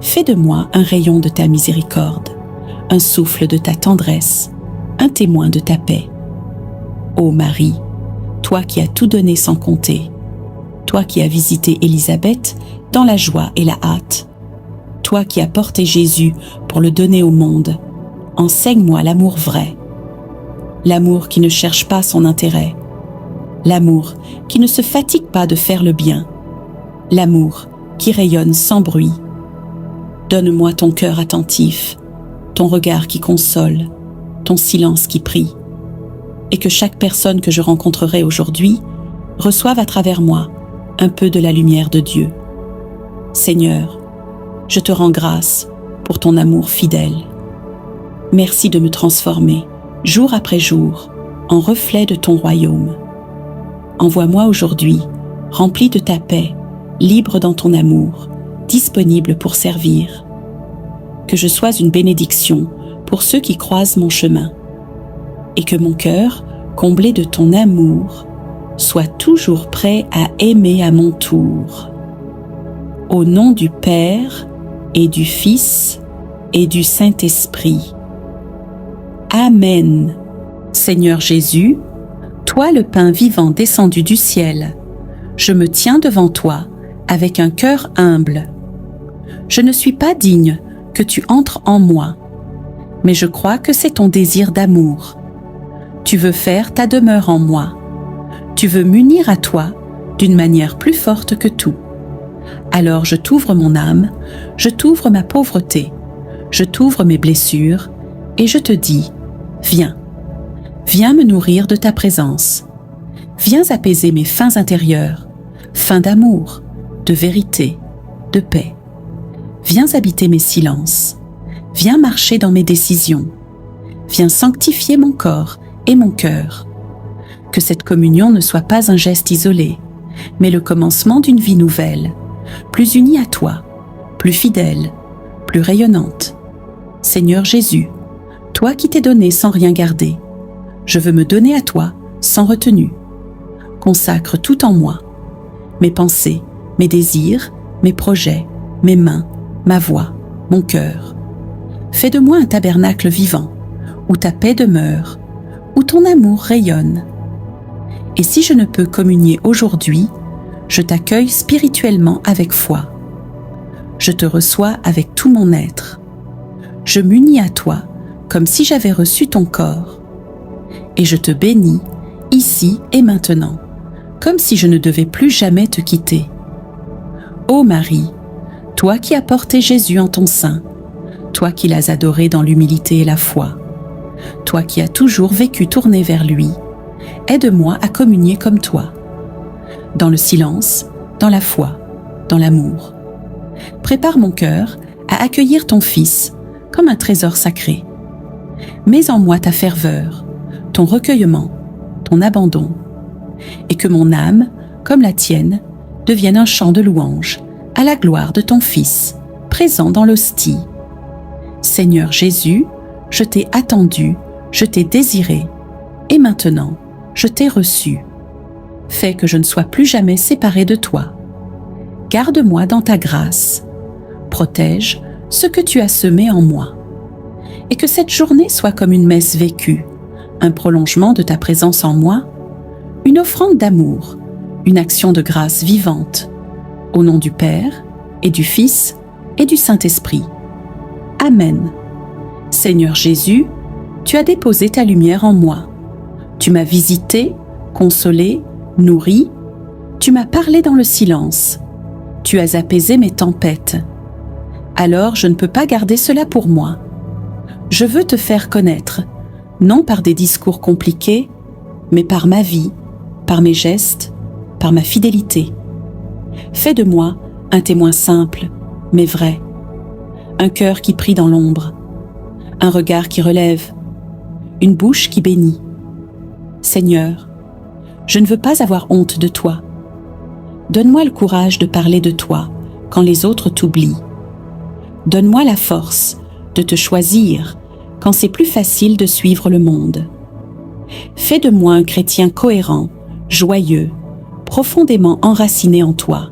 fais de moi un rayon de ta miséricorde, un souffle de ta tendresse, un témoin de ta paix. Ô Marie, toi qui as tout donné sans compter, toi qui as visité Élisabeth dans la joie et la hâte, toi qui as porté Jésus pour le donner au monde, enseigne-moi l'amour vrai, l'amour qui ne cherche pas son intérêt, l'amour qui ne se fatigue pas de faire le bien, l'amour qui rayonne sans bruit. Donne-moi ton cœur attentif, ton regard qui console, ton silence qui prie, et que chaque personne que je rencontrerai aujourd'hui reçoive à travers moi un peu de la lumière de Dieu. Seigneur, je te rends grâce pour ton amour fidèle. Merci de me transformer, jour après jour, en reflet de ton royaume. Envoie-moi aujourd'hui, rempli de ta paix, libre dans ton amour, disponible pour servir. Que je sois une bénédiction pour ceux qui croisent mon chemin, et que mon cœur, comblé de ton amour, soit toujours prêt à aimer à mon tour. Au nom du Père et du Fils et du Saint-Esprit. Amen. Seigneur Jésus, toi le pain vivant descendu du ciel, je me tiens devant toi avec un cœur humble. Je ne suis pas digne que tu entres en moi, mais je crois que c'est ton désir d'amour. Tu veux faire ta demeure en moi. Tu veux m'unir à toi d'une manière plus forte que tout. Alors je t'ouvre mon âme, je t'ouvre ma pauvreté, je t'ouvre mes blessures, et je te dis, viens, viens me nourrir de ta présence. Viens apaiser mes faims intérieures, faims d'amour, de vérité, de paix. Viens habiter mes silences, viens marcher dans mes décisions, viens sanctifier mon corps et mon cœur. Que cette communion ne soit pas un geste isolé, mais le commencement d'une vie nouvelle, plus unie à toi, plus fidèle, plus rayonnante. Seigneur Jésus, toi qui t'es donné sans rien garder, je veux me donner à toi sans retenue. Consacre tout en moi, mes pensées, mes désirs, mes projets, mes mains, ma voix, mon cœur. Fais de moi un tabernacle vivant, où ta paix demeure, où ton amour rayonne. Et si je ne peux communier aujourd'hui, je t'accueille spirituellement avec foi. Je te reçois avec tout mon être. Je m'unis à toi comme si j'avais reçu ton corps. Et je te bénis, ici et maintenant, comme si je ne devais plus jamais te quitter. Ô Marie, toi qui as porté Jésus en ton sein, toi qui l'as adoré dans l'humilité et la foi, toi qui as toujours vécu tourné vers lui, aide-moi à communier comme toi, dans le silence, dans la foi, dans l'amour. Prépare mon cœur à accueillir ton Fils comme un trésor sacré. Mets en moi ta ferveur, ton recueillement, ton abandon, et que mon âme, comme la tienne, devienne un chant de louange à la gloire de ton Fils, présent dans l'hostie. Seigneur Jésus, je t'ai attendu, je t'ai désiré, et maintenant, je t'ai reçu. Fais que je ne sois plus jamais séparé de toi. Garde-moi dans ta grâce. Protège ce que tu as semé en moi. Et que cette journée soit comme une messe vécue, un prolongement de ta présence en moi, une offrande d'amour, une action de grâce vivante, au nom du Père et du Fils et du Saint-Esprit. Amen. Seigneur Jésus, tu as déposé ta lumière en moi. Tu m'as visité, consolé, nourri. Tu m'as parlé dans le silence. Tu as apaisé mes tempêtes. Alors je ne peux pas garder cela pour moi. Je veux te faire connaître, non par des discours compliqués, mais par ma vie, par mes gestes, par ma fidélité. Fais de moi un témoin simple, mais vrai. Un cœur qui prie dans l'ombre. Un regard qui relève. Une bouche qui bénit. Seigneur, je ne veux pas avoir honte de toi. Donne-moi le courage de parler de toi quand les autres t'oublient. Donne-moi la force de te choisir quand c'est plus facile de suivre le monde. Fais de moi un chrétien cohérent, joyeux, profondément enraciné en toi.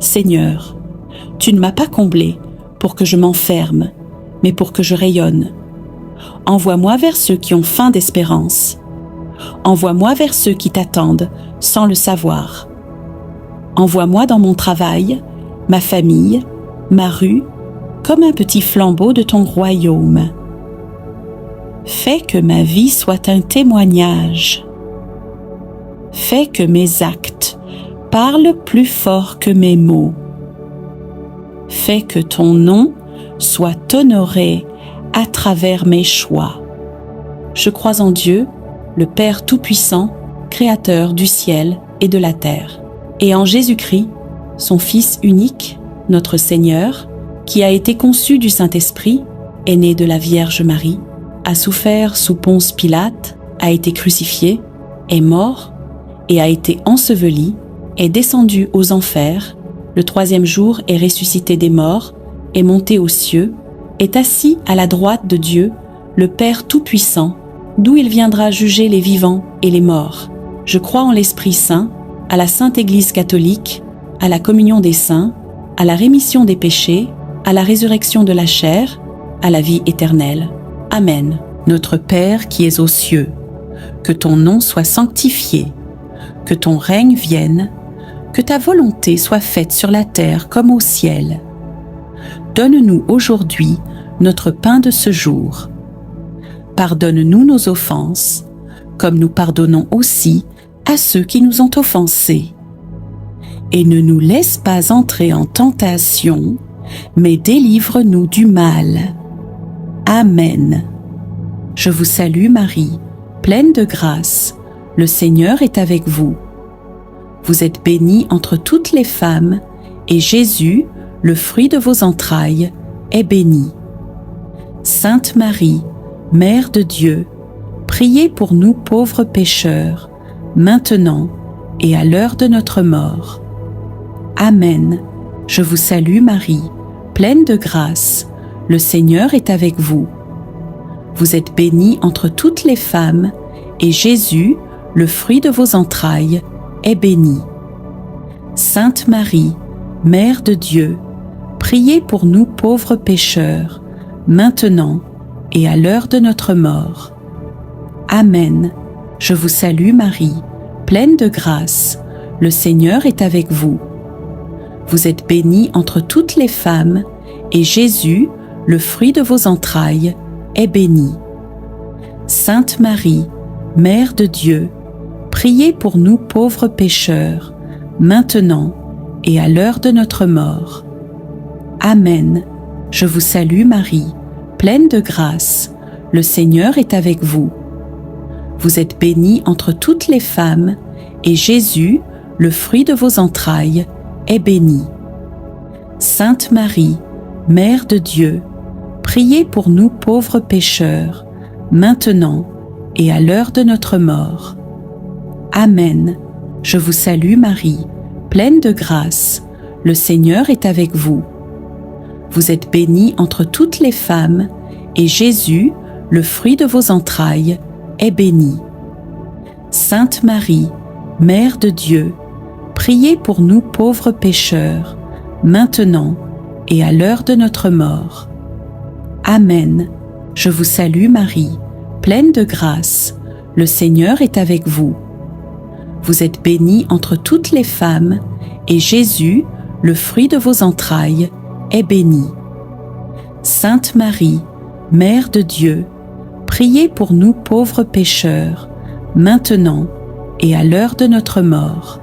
Seigneur, tu ne m'as pas comblé pour que je m'enferme, mais pour que je rayonne. Envoie-moi vers ceux qui ont faim d'espérance. Envoie-moi vers ceux qui t'attendent sans le savoir. Envoie-moi dans mon travail, ma famille, ma rue, comme un petit flambeau de ton royaume. Fais que ma vie soit un témoignage. Fais que mes actes parlent plus fort que mes mots. Fais que ton nom soit honoré à travers mes choix. Je crois en Dieu, le Père Tout-Puissant, Créateur du ciel et de la terre, et en Jésus-Christ, son Fils unique, notre Seigneur, qui a été conçu du Saint-Esprit, est né de la Vierge Marie, a souffert sous Ponce Pilate, a été crucifié, est mort et a été enseveli, est descendu aux enfers, le troisième jour est ressuscité des morts, est monté aux cieux, est assis à la droite de Dieu, le Père Tout-Puissant, d'où il viendra juger les vivants et les morts. Je crois en l'Esprit Saint, à la Sainte Église catholique, à la communion des saints, à la rémission des péchés, à la résurrection de la chair, à la vie éternelle. Amen. Notre Père qui es aux cieux, que ton nom soit sanctifié, que ton règne vienne, que ta volonté soit faite sur la terre comme au ciel. Donne-nous aujourd'hui notre pain de ce jour. Pardonne-nous nos offenses, comme nous pardonnons aussi à ceux qui nous ont offensés. Et ne nous laisse pas entrer en tentation, mais délivre-nous du mal. Amen. Je vous salue Marie, pleine de grâce, le Seigneur est avec vous. Vous êtes bénie entre toutes les femmes, et Jésus, le fruit de vos entrailles, est béni. Sainte Marie, Mère de Dieu, priez pour nous pauvres pécheurs, maintenant et à l'heure de notre mort. Amen. Je vous salue Marie, pleine de grâce, le Seigneur est avec vous. Vous êtes bénie entre toutes les femmes, et Jésus, le fruit de vos entrailles, est béni. Sainte Marie, Mère de Dieu, priez pour nous pauvres pécheurs, maintenant et à l'heure de notre mort. Amen. Je vous salue Marie, pleine de grâce, le Seigneur est avec vous. Vous êtes bénie entre toutes les femmes, et Jésus, le fruit de vos entrailles, est béni. Sainte Marie, Mère de Dieu, priez pour nous pauvres pécheurs, maintenant et à l'heure de notre mort. Amen. Je vous salue Marie, pleine de grâce, le Seigneur est avec vous. Vous êtes bénie entre toutes les femmes, et Jésus, le fruit de vos entrailles, est béni. Sainte Marie, Mère de Dieu, priez pour nous pauvres pécheurs, maintenant et à l'heure de notre mort. Amen. Je vous salue Marie, pleine de grâce, le Seigneur est avec vous. Vous êtes bénie entre toutes les femmes, et Jésus, le fruit de vos entrailles, est béni. Sainte Marie, Mère de Dieu, priez pour nous pauvres pécheurs, maintenant et à l'heure de notre mort. Amen. Je vous salue Marie, pleine de grâce, le Seigneur est avec vous. Vous êtes bénie entre toutes les femmes, et Jésus, le fruit de vos entrailles, est béni. Sainte Marie, Mère de Dieu, priez pour nous pauvres pécheurs, maintenant et à l'heure de notre mort.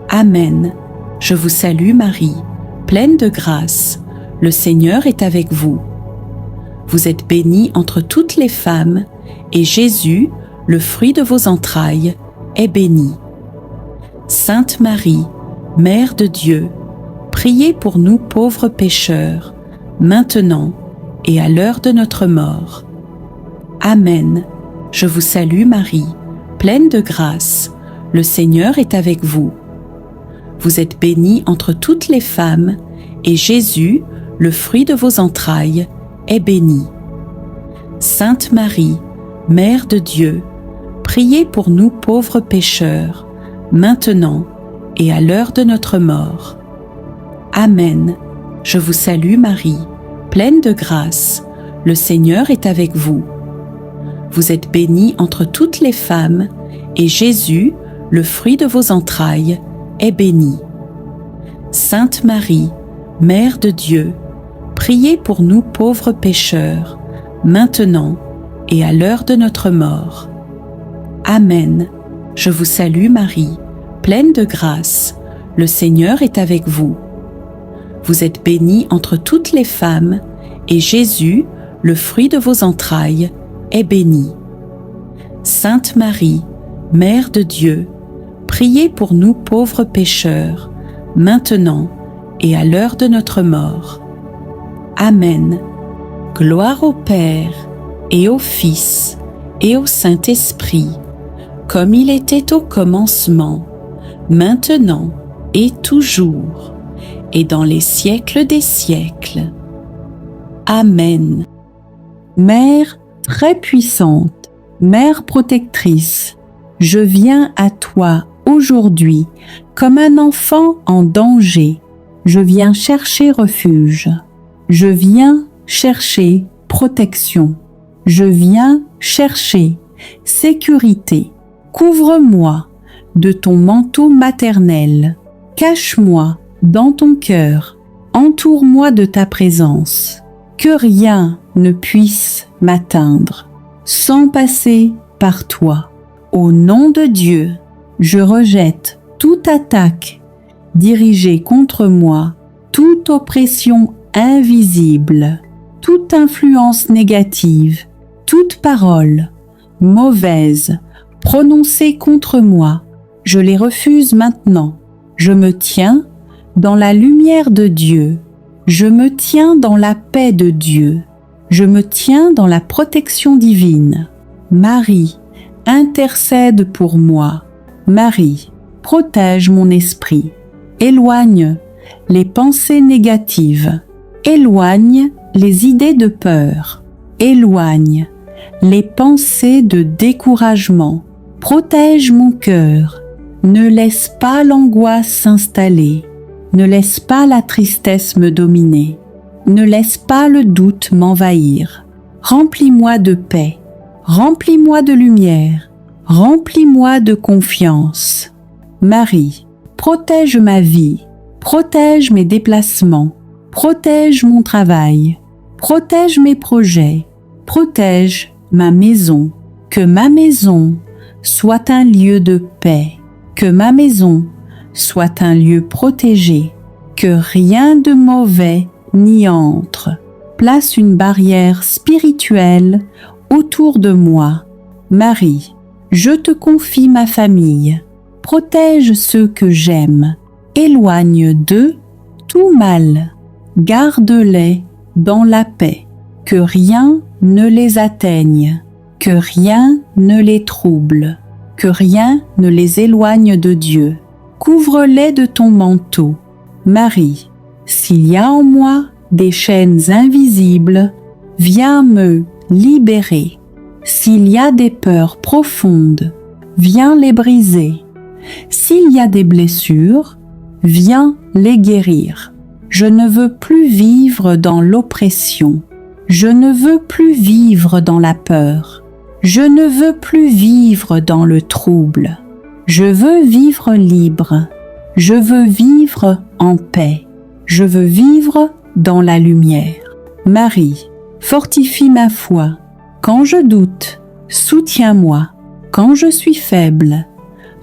Amen. Je vous salue Marie, pleine de grâce, le Seigneur est avec vous. Vous êtes bénie entre toutes les femmes, et Jésus, le fruit de vos entrailles, est béni. Sainte Marie, Mère de Dieu, priez pour nous pauvres pécheurs, maintenant et à l'heure de notre mort. Amen. Je vous salue Marie, pleine de grâce, le Seigneur est avec vous. Vous êtes bénie entre toutes les femmes, et Jésus, le fruit de vos entrailles, est béni. Sainte Marie, Mère de Dieu, priez pour nous pauvres pécheurs, maintenant et à l'heure de notre mort. Amen. Je vous salue Marie, pleine de grâce, le Seigneur est avec vous. Vous êtes bénie entre toutes les femmes, et Jésus, le fruit de vos entrailles, est béni. Sainte Marie, Mère de Dieu, priez pour nous pauvres pécheurs, maintenant et à l'heure de notre mort. Amen. Je vous salue Marie, pleine de grâce, le Seigneur est avec vous. Vous êtes bénie entre toutes les femmes, et Jésus, le fruit de vos entrailles, est béni. Sainte Marie, Mère de Dieu, priez pour nous pauvres pécheurs, maintenant et à l'heure de notre mort. Amen. Gloire au Père, et au Fils, et au Saint-Esprit, comme il était au commencement, maintenant et toujours, et dans les siècles des siècles. Amen. Mère très puissante, Mère protectrice, je viens à toi aujourd'hui comme un enfant en danger. Je viens chercher refuge. Je viens chercher protection. Je viens chercher sécurité. Couvre-moi de ton manteau maternel. Cache-moi dans ton cœur. Entoure-moi de ta présence. Que rien ne puisse m'atteindre sans passer par toi. Au nom de Dieu, je rejette toute attaque dirigée contre moi, toute oppression invisible, toute influence négative, toute parole mauvaise prononcée contre moi. Je les refuse maintenant. Je me tiens dans la lumière de Dieu. Je me tiens dans la paix de Dieu. Je me tiens dans la protection divine. Marie, intercède pour moi. Marie, protège mon esprit. Éloigne les pensées négatives. Éloigne les idées de peur. Éloigne les pensées de découragement. Protège mon cœur. Ne laisse pas l'angoisse s'installer. Ne laisse pas la tristesse me dominer. Ne laisse pas le doute m'envahir. Remplis-moi de paix. Remplis-moi de lumière. Remplis-moi de confiance. Marie, protège ma vie. Protège mes déplacements. Protège mon travail. Protège mes projets. Protège ma maison. Que ma maison soit un lieu de paix. Que ma maison soit un lieu protégé, que rien de mauvais n'y entre. Place une barrière spirituelle autour de moi. Marie, je te confie ma famille. Protège ceux que j'aime. Éloigne d'eux tout mal. Garde-les dans la paix. Que rien ne les atteigne. Que rien ne les trouble. Que rien ne les éloigne de Dieu. Couvre-les de ton manteau. Marie, s'il y a en moi des chaînes invisibles, viens me libérer. S'il y a des peurs profondes, viens les briser. S'il y a des blessures, viens les guérir. Je ne veux plus vivre dans l'oppression. Je ne veux plus vivre dans la peur. Je ne veux plus vivre dans le trouble. Je veux vivre libre. Je veux vivre en paix. Je veux vivre dans la lumière. Marie, fortifie ma foi. Quand je doute, soutiens-moi. Quand je suis faible,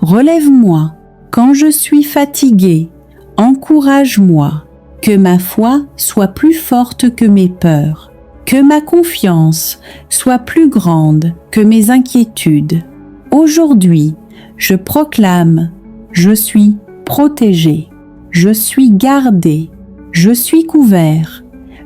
relève-moi. Quand je suis fatigué, encourage-moi. Que ma foi soit plus forte que mes peurs. Que ma confiance soit plus grande que mes inquiétudes. Aujourd'hui, je proclame, je suis protégé, je suis gardé, je suis couvert.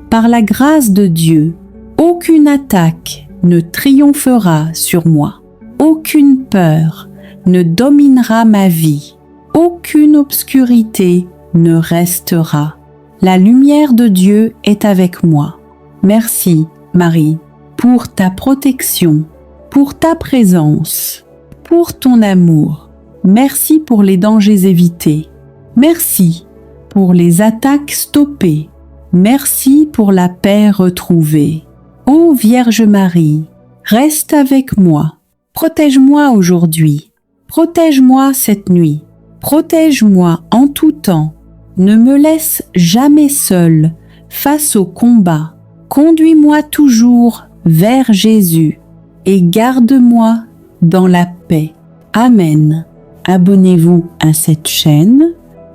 Par la grâce de Dieu, aucune attaque ne triomphera sur moi. Aucune peur ne dominera ma vie. Aucune obscurité ne restera. La lumière de Dieu est avec moi. Merci, Marie, pour ta protection, pour ta présence, pour ton amour. Merci pour les dangers évités. Merci pour les attaques stoppées. Merci pour la paix retrouvée. Ô Vierge Marie, reste avec moi. Protège-moi aujourd'hui. Protège-moi cette nuit. Protège-moi en tout temps. Ne me laisse jamais seul face au combat. Conduis-moi toujours vers Jésus et garde-moi dans la paix. Amen. Abonnez-vous à cette chaîne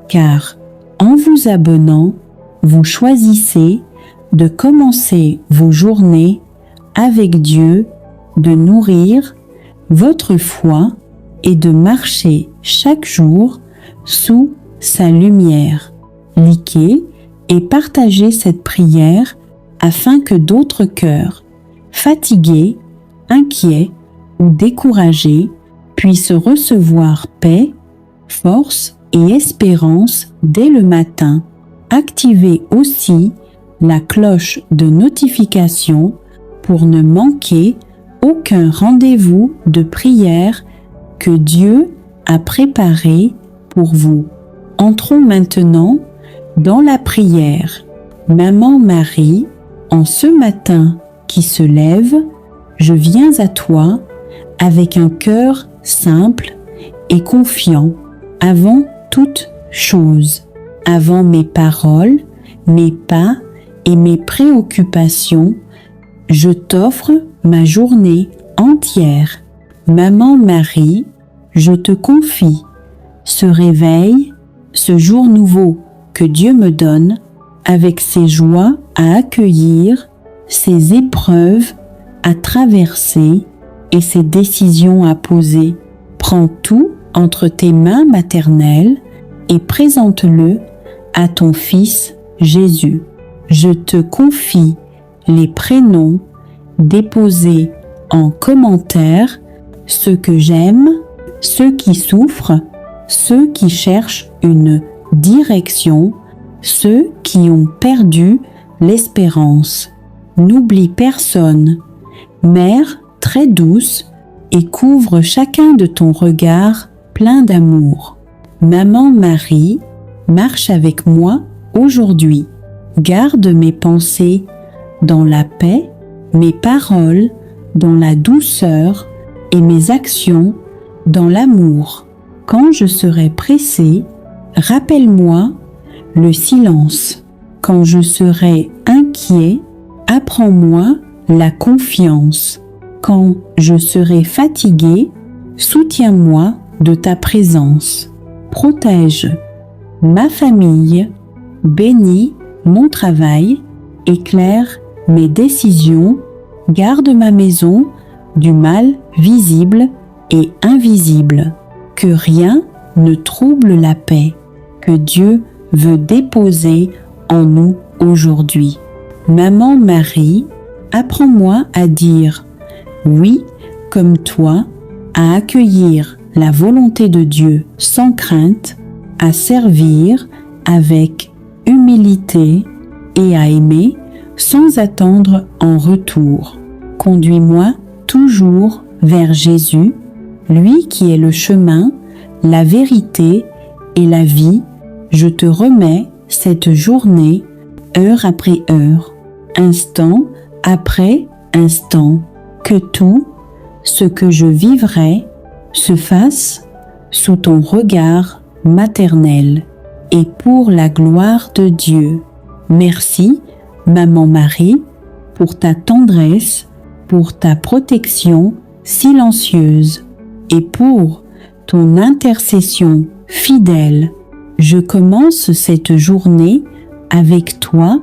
car en vous abonnant, vous choisissez de commencer vos journées avec Dieu, de nourrir votre foi et de marcher chaque jour sous sa lumière. Likez et partagez cette prière afin que d'autres cœurs, fatigués, inquiets ou découragés, puissent recevoir paix, force et espérance dès le matin. Activez aussi la cloche de notification pour ne manquer aucun rendez-vous de prière que Dieu a préparé pour vous. Entrons maintenant dans la prière. Maman Marie, en ce matin qui se lève, je viens à toi avec un cœur simple et confiant avant toute chose, avant mes paroles, mes pas et mes préoccupations. Je t'offre ma journée entière. Maman Marie, je te confie ce réveil, ce jour nouveau que Dieu me donne, avec ses joies à accueillir, ses épreuves à traverser et ses décisions à poser. Prends tout entre tes mains maternelles et présente-le à ton Fils Jésus. Je te confie les prénoms déposés en commentaire, ceux que j'aime, ceux qui souffrent, ceux qui cherchent une direction, ceux qui ont perdu l'espérance. N'oublie personne. Mère très douce, et couvre chacun de ton regard plein d'amour. Maman Marie, marche avec moi aujourd'hui. Garde mes pensées dans la paix, mes paroles dans la douceur et mes actions dans l'amour. Quand je serai pressée, rappelle-moi le silence. Quand je serai inquiet, apprends-moi la confiance. Quand je serai fatigué, soutiens-moi de ta présence. Protège ma famille, bénis mon travail, éclaire mes décisions, garde ma maison du mal visible et invisible. Que rien ne trouble la paix que Dieu veut déposer en nous aujourd'hui. Maman Marie, apprends-moi à dire oui comme toi, à accueillir la volonté de Dieu sans crainte, à servir avec humilité et à aimer sans attendre en retour. Conduis-moi toujours vers Jésus, lui qui est le chemin, la vérité et la vie. Je te remets cette journée, heure après heure, instant après instant, que tout ce que je vivrai se fasse sous ton regard maternel et pour la gloire de Dieu. Merci, Maman Marie, pour ta tendresse, pour ta protection silencieuse et pour ton intercession fidèle. Je commence cette journée avec toi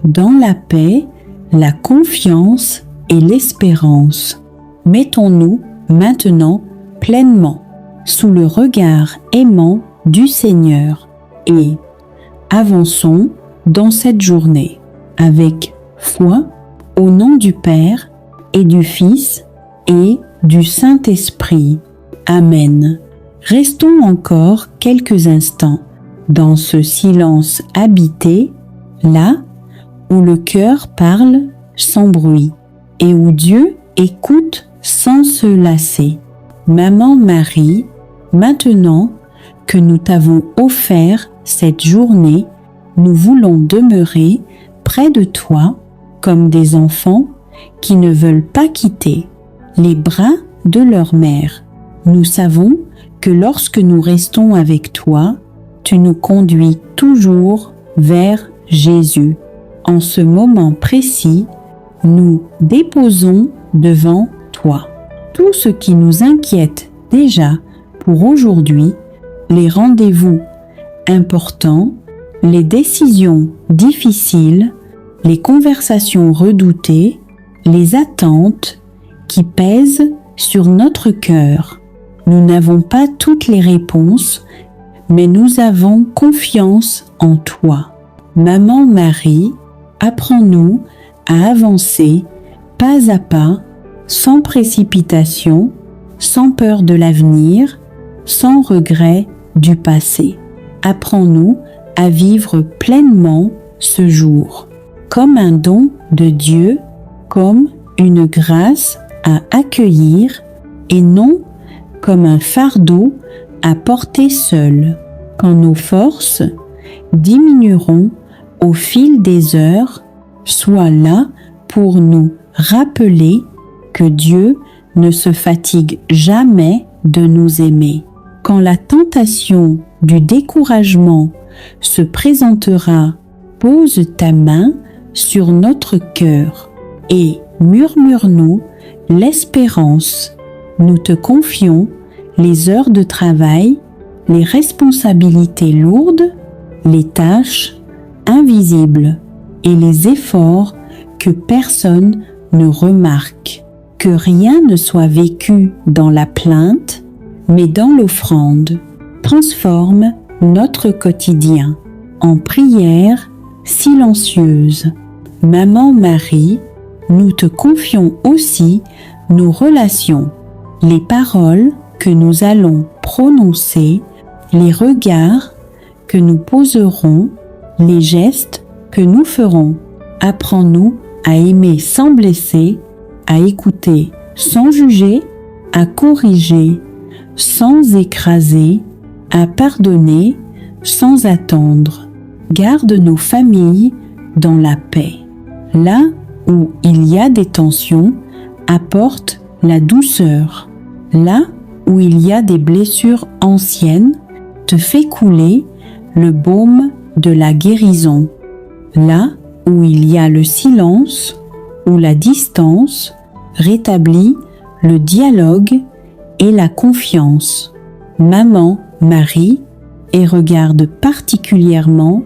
dans la paix, la confiance et l'espérance. Mettons-nous maintenant pleinement sous le regard aimant du Seigneur et avançons dans cette journée avec foi au nom du Père et du Fils et du Saint-Esprit. Amen. Restons encore quelques instants dans ce silence habité, là où le cœur parle sans bruit et où Dieu écoute sans se lasser. Maman Marie, maintenant que nous t'avons offert cette journée, nous voulons demeurer près de toi comme des enfants qui ne veulent pas quitter les bras de leur mère. Nous savons que lorsque nous restons avec toi, tu nous conduis toujours vers Jésus. En ce moment précis, nous déposons devant toi tout ce qui nous inquiète déjà pour aujourd'hui, les rendez-vous importants, les décisions difficiles, les conversations redoutées, les attentes qui pèsent sur notre cœur. Nous n'avons pas toutes les réponses, mais nous avons confiance en toi. Maman Marie, apprends-nous à avancer pas à pas, sans précipitation, sans peur de l'avenir, sans regret du passé. Apprends-nous à vivre pleinement ce jour, comme un don de Dieu, comme une grâce à accueillir et non comme un fardeau à porter seul. Quand nos forces diminueront au fil des heures, sois là pour nous rappeler que Dieu ne se fatigue jamais de nous aimer. Quand la tentation du découragement se présentera, pose ta main sur notre cœur et murmure-nous l'espérance. Nous te confions les heures de travail, les responsabilités lourdes, les tâches invisibles et les efforts que personne ne remarque. Que rien ne soit vécu dans la plainte, mais dans l'offrande. Transforme notre quotidien en prière silencieuse. Maman Marie, nous te confions aussi nos relations, les paroles que nous allons prononcer, les regards que nous poserons, les gestes que nous ferons. Apprends-nous à aimer sans blesser, à écouter sans juger, à corriger sans écraser, à pardonner sans attendre. Garde nos familles dans la paix. Là où il y a des tensions, apporte la douceur. Là où il y a des blessures anciennes, te fais couler le baume de la guérison. Là où il y a le silence ou la distance, rétablis le dialogue et la confiance. Maman Marie, et regarde particulièrement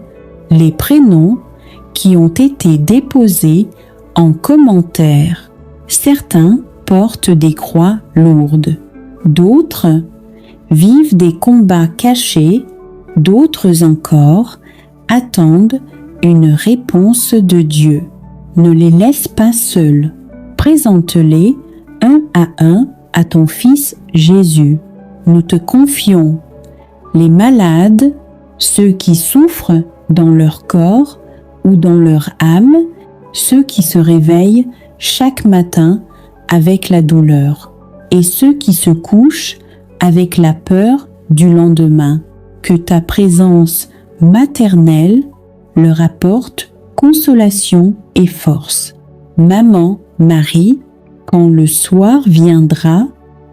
les prénoms qui ont été déposés en commentaire. Certains portent des croix lourdes, d'autres vivent des combats cachés, d'autres encore attendent une réponse de Dieu. Ne les laisse pas seuls. Présente-les un à ton Fils Jésus. Nous te confions les malades, ceux qui souffrent dans leur corps ou dans leur âme, ceux qui se réveillent chaque matin avec la douleur et ceux qui se couchent avec la peur du lendemain. Que ta présence maternelle leur apporte consolation et force. Maman Marie, quand le soir viendra,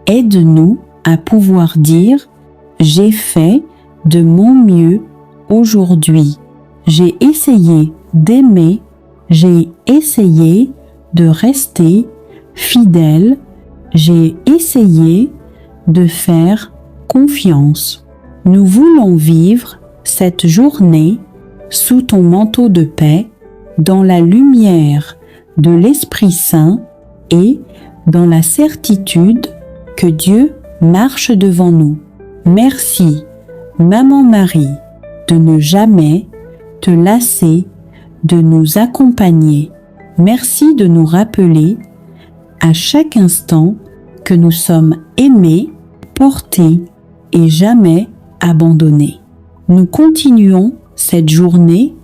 aide-nous à pouvoir dire « J'ai fait de mon mieux aujourd'hui. J'ai essayé d'aimer, j'ai essayé de rester fidèle, j'ai essayé de faire confiance. » Nous voulons vivre cette journée sous ton manteau de paix, dans la lumière de l'Esprit Saint et dans la certitude que Dieu marche devant nous. Merci, Maman Marie, de ne jamais te lasser de nous accompagner. Merci de nous rappeler à chaque instant que nous sommes aimés, portés et jamais abandonnés. Nous continuons cette journée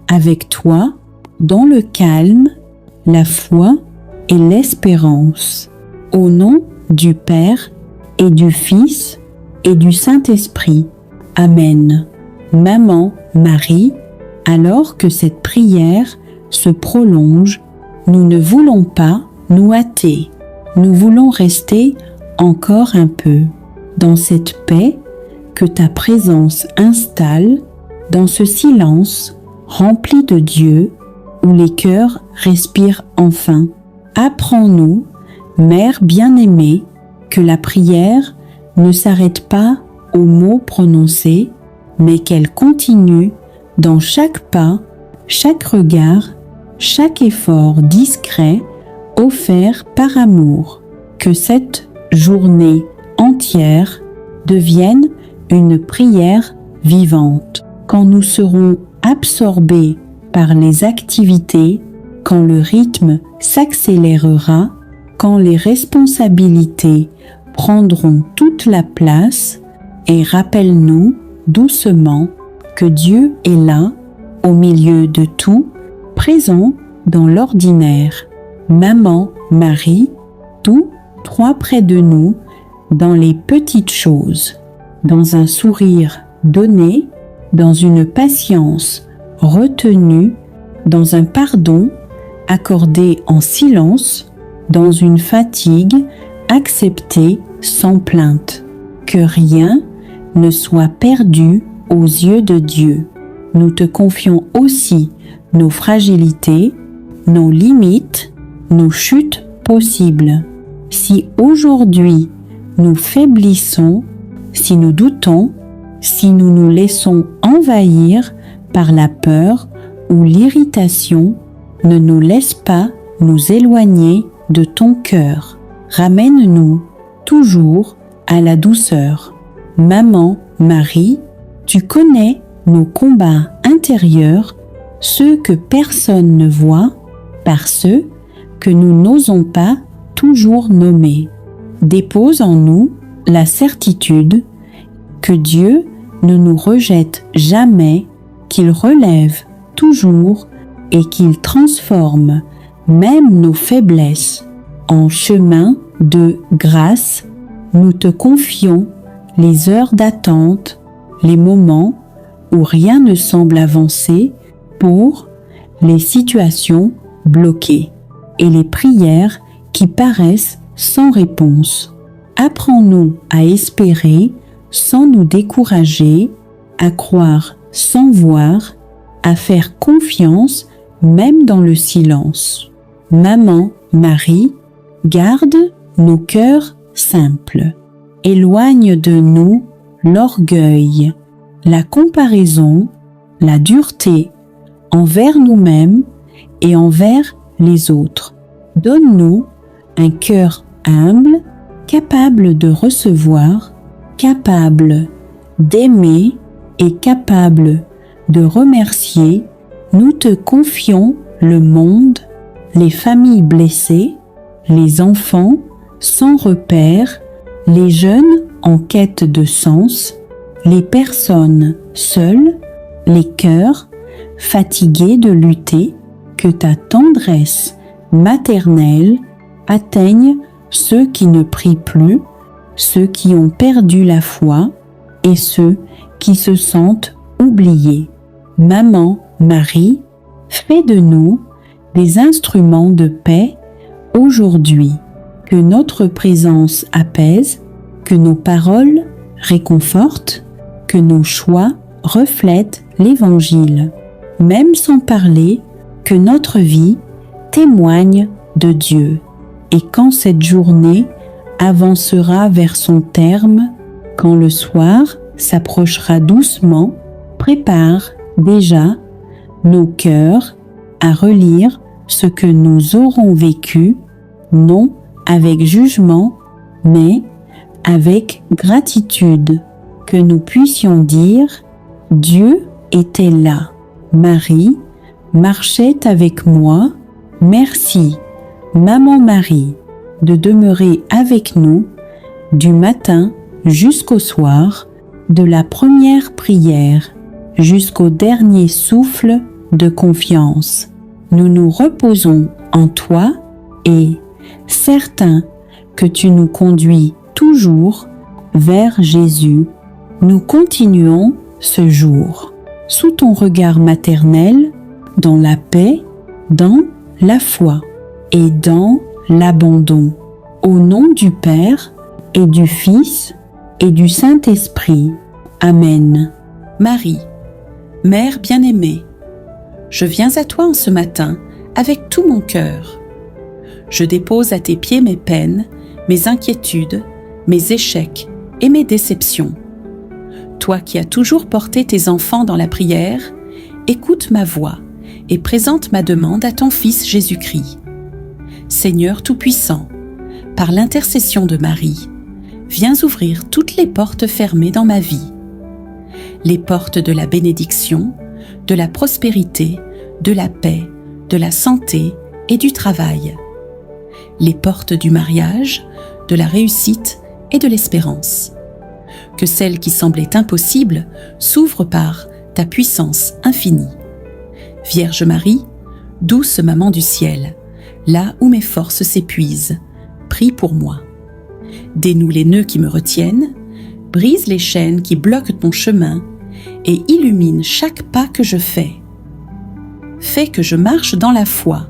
avec toi dans le calme, la foi et l'espérance. Au nom du Père et du Fils et du Saint-Esprit. Amen. Maman Marie, alors que cette prière se prolonge, nous ne voulons pas nous hâter. Nous voulons rester encore un peu dans cette paix que ta présence installe dans ce silence rempli de Dieu où les cœurs respirent enfin. Apprends-nous, Mère bien-aimée, que la prière ne s'arrête pas aux mots prononcés, mais qu'elle continue dans chaque pas, chaque regard, chaque effort discret offert par amour. Que cette journée entière devienne une prière vivante. Quand nous serons absorbés par les activités, quand le rythme s'accélérera, quand les responsabilités prendront toute la place, et rappelle-nous doucement que Dieu est là, au milieu de tout, présent dans l'ordinaire. Maman, Marie, tous trois près de nous, dans les petites choses, dans un sourire donné, dans une patience retenue, dans un pardon accordé en silence, dans une fatigue acceptée sans plainte. Que rien ne soit perdu aux yeux de Dieu. Nous te confions aussi nos fragilités, nos limites, nos chutes possibles. Si aujourd'hui nous faiblissons, si nous doutons, si nous nous laissons envahir par la peur ou l'irritation, ne nous laisse pas nous éloigner de ton cœur. Ramène-nous toujours à la douceur. Maman Marie, tu connais nos combats intérieurs, ceux que personne ne voit, par ceux que nous n'osons pas toujours nommer. Dépose en nous la certitude que Dieu ne nous rejette jamais, qu'il relève toujours et qu'il transforme même nos faiblesses en chemin de grâce. Nous te confions les heures d'attente, les moments où rien ne semble avancer, pour les situations bloquées et les prières qui paraissent sans réponse. Apprends-nous à espérer sans nous décourager, à croire sans voir, à faire confiance même dans le silence. Maman Marie, garde nos cœurs simples. Éloigne de nous l'orgueil, la comparaison, la dureté envers nous-mêmes et envers les autres. Donne-nous un cœur humble, capable de recevoir, capable d'aimer et capable de remercier. Nous te confions le monde, les familles blessées, les enfants sans repère, les jeunes en quête de sens, les personnes seules, les cœurs fatigués de lutter. Que ta tendresse maternelle atteigne ceux qui ne prient plus, ceux qui ont perdu la foi et ceux qui se sentent oubliés. Maman Marie, fais de nous des instruments de paix aujourd'hui. Que notre présence apaise, que nos paroles réconfortent, que nos choix reflètent l'Évangile. Même sans parler, que notre vie témoigne de Dieu. Et quand cette journée avancera vers son terme, quand le soir s'approchera doucement, prépare déjà nos cœurs à relire ce que nous aurons vécu, non avec jugement, mais avec gratitude, que nous puissions dire « Dieu était là, Marie marchait avec moi, merci, Maman Marie, de demeurer avec nous du matin jusqu'au soir, de la première prière jusqu'au dernier souffle de confiance. Nous nous reposons en toi et, certains que tu nous conduis toujours vers Jésus, nous continuons ce jour sous ton regard maternel, dans la paix, dans la foi et dans l'abandon. Au nom du Père et du Fils et du Saint-Esprit. Amen. Marie, Mère bien-aimée, je viens à toi en ce matin avec tout mon cœur. Je dépose à tes pieds mes peines, mes inquiétudes, mes échecs et mes déceptions. Toi qui as toujours porté tes enfants dans la prière, écoute ma voix et présente ma demande à ton Fils Jésus-Christ. Seigneur Tout-Puissant, par l'intercession de Marie, viens ouvrir toutes les portes fermées dans ma vie. Les portes de la bénédiction, de la prospérité, de la paix, de la santé et du travail. Les portes du mariage, de la réussite et de l'espérance. Que celles qui semblaient impossibles s'ouvrent par ta puissance infinie. Vierge Marie, douce maman du ciel, là où mes forces s'épuisent, prie pour moi. Dénoue les nœuds qui me retiennent, brise les chaînes qui bloquent mon chemin et illumine chaque pas que je fais. Fais que je marche dans la foi,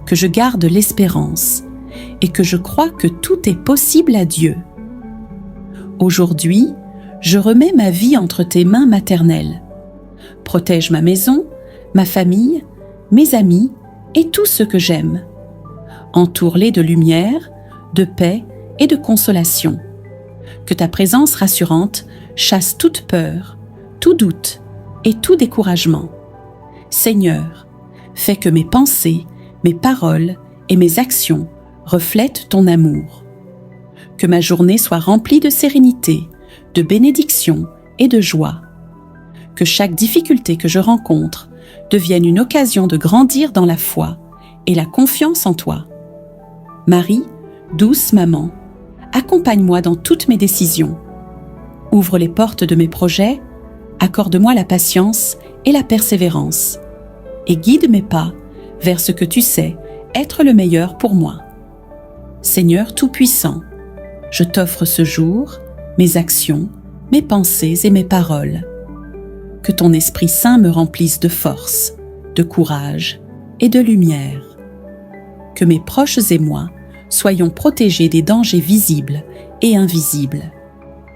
que je garde l'espérance et que je croie que tout est possible à Dieu. Aujourd'hui, je remets ma vie entre tes mains maternelles. Protège ma maison, ma famille, mes amis et tous ceux que j'aime. Entoure-les de lumière, de paix et de consolation. Que ta présence rassurante chasse toute peur, tout doute et tout découragement. Seigneur, fais que mes pensées, mes paroles et mes actions reflètent ton amour. Que ma journée soit remplie de sérénité, de bénédiction et de joie. Que chaque difficulté que je rencontre devienne une occasion de grandir dans la foi et la confiance en toi. Marie, douce maman, accompagne-moi dans toutes mes décisions. Ouvre les portes de mes projets, accorde-moi la patience et la persévérance, et guide mes pas vers ce que tu sais être le meilleur pour moi. Seigneur Tout-Puissant, je t'offre ce jour, mes actions, mes pensées et mes paroles. Que ton Esprit Saint me remplisse de force, de courage et de lumière. Que mes proches et moi soyons protégés des dangers visibles et invisibles,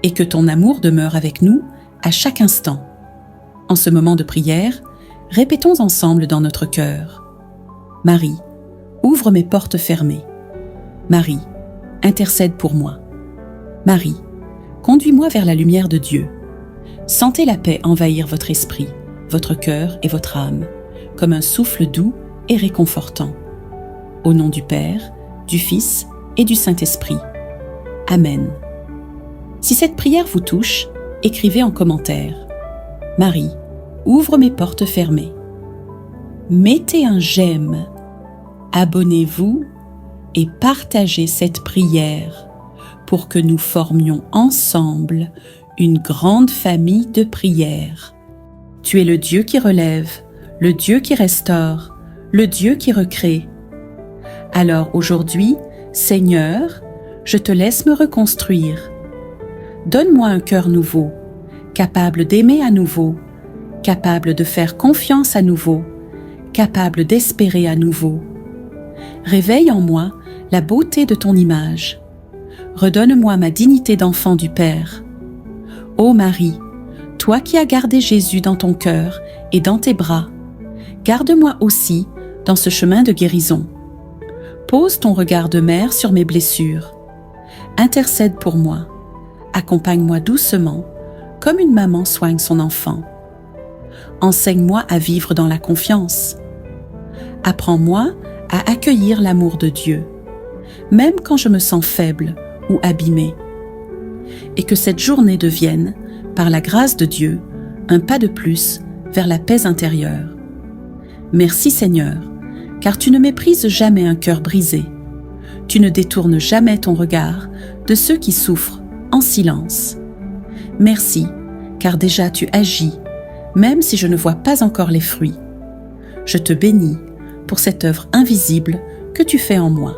et que ton amour demeure avec nous à chaque instant. En ce moment de prière, répétons ensemble dans notre cœur. Marie, ouvre mes portes fermées. Marie, intercède pour moi. Marie, conduis-moi vers la lumière de Dieu. Sentez la paix envahir votre esprit, votre cœur et votre âme, comme un souffle doux et réconfortant. Au nom du Père, du Fils et du Saint-Esprit. Amen. Si cette prière vous touche, écrivez en commentaire. Marie, ouvre mes portes fermées. Mettez un j'aime, abonnez-vous et partagez cette prière pour que nous formions ensemble une grande famille de prières. Tu es le Dieu qui relève, le Dieu qui restaure, le Dieu qui recrée. Alors aujourd'hui, Seigneur, je te laisse me reconstruire. Donne-moi un cœur nouveau, capable d'aimer à nouveau, capable de faire confiance à nouveau, capable d'espérer à nouveau. Réveille en moi la beauté de ton image. Redonne-moi ma dignité d'enfant du Père. Ô Marie, toi qui as gardé Jésus dans ton cœur et dans tes bras, garde-moi aussi dans ce chemin de guérison. Pose ton regard de mère sur mes blessures. Intercède pour moi. Accompagne-moi doucement, comme une maman soigne son enfant. Enseigne-moi à vivre dans la confiance. Apprends-moi à accueillir l'amour de Dieu, même quand je me sens faible ou abîmée. Et que cette journée devienne, par la grâce de Dieu, un pas de plus vers la paix intérieure. Merci Seigneur, car tu ne méprises jamais un cœur brisé. Tu ne détournes jamais ton regard de ceux qui souffrent en silence. Merci, car déjà tu agis, même si je ne vois pas encore les fruits. Je te bénis pour cette œuvre invisible que tu fais en moi.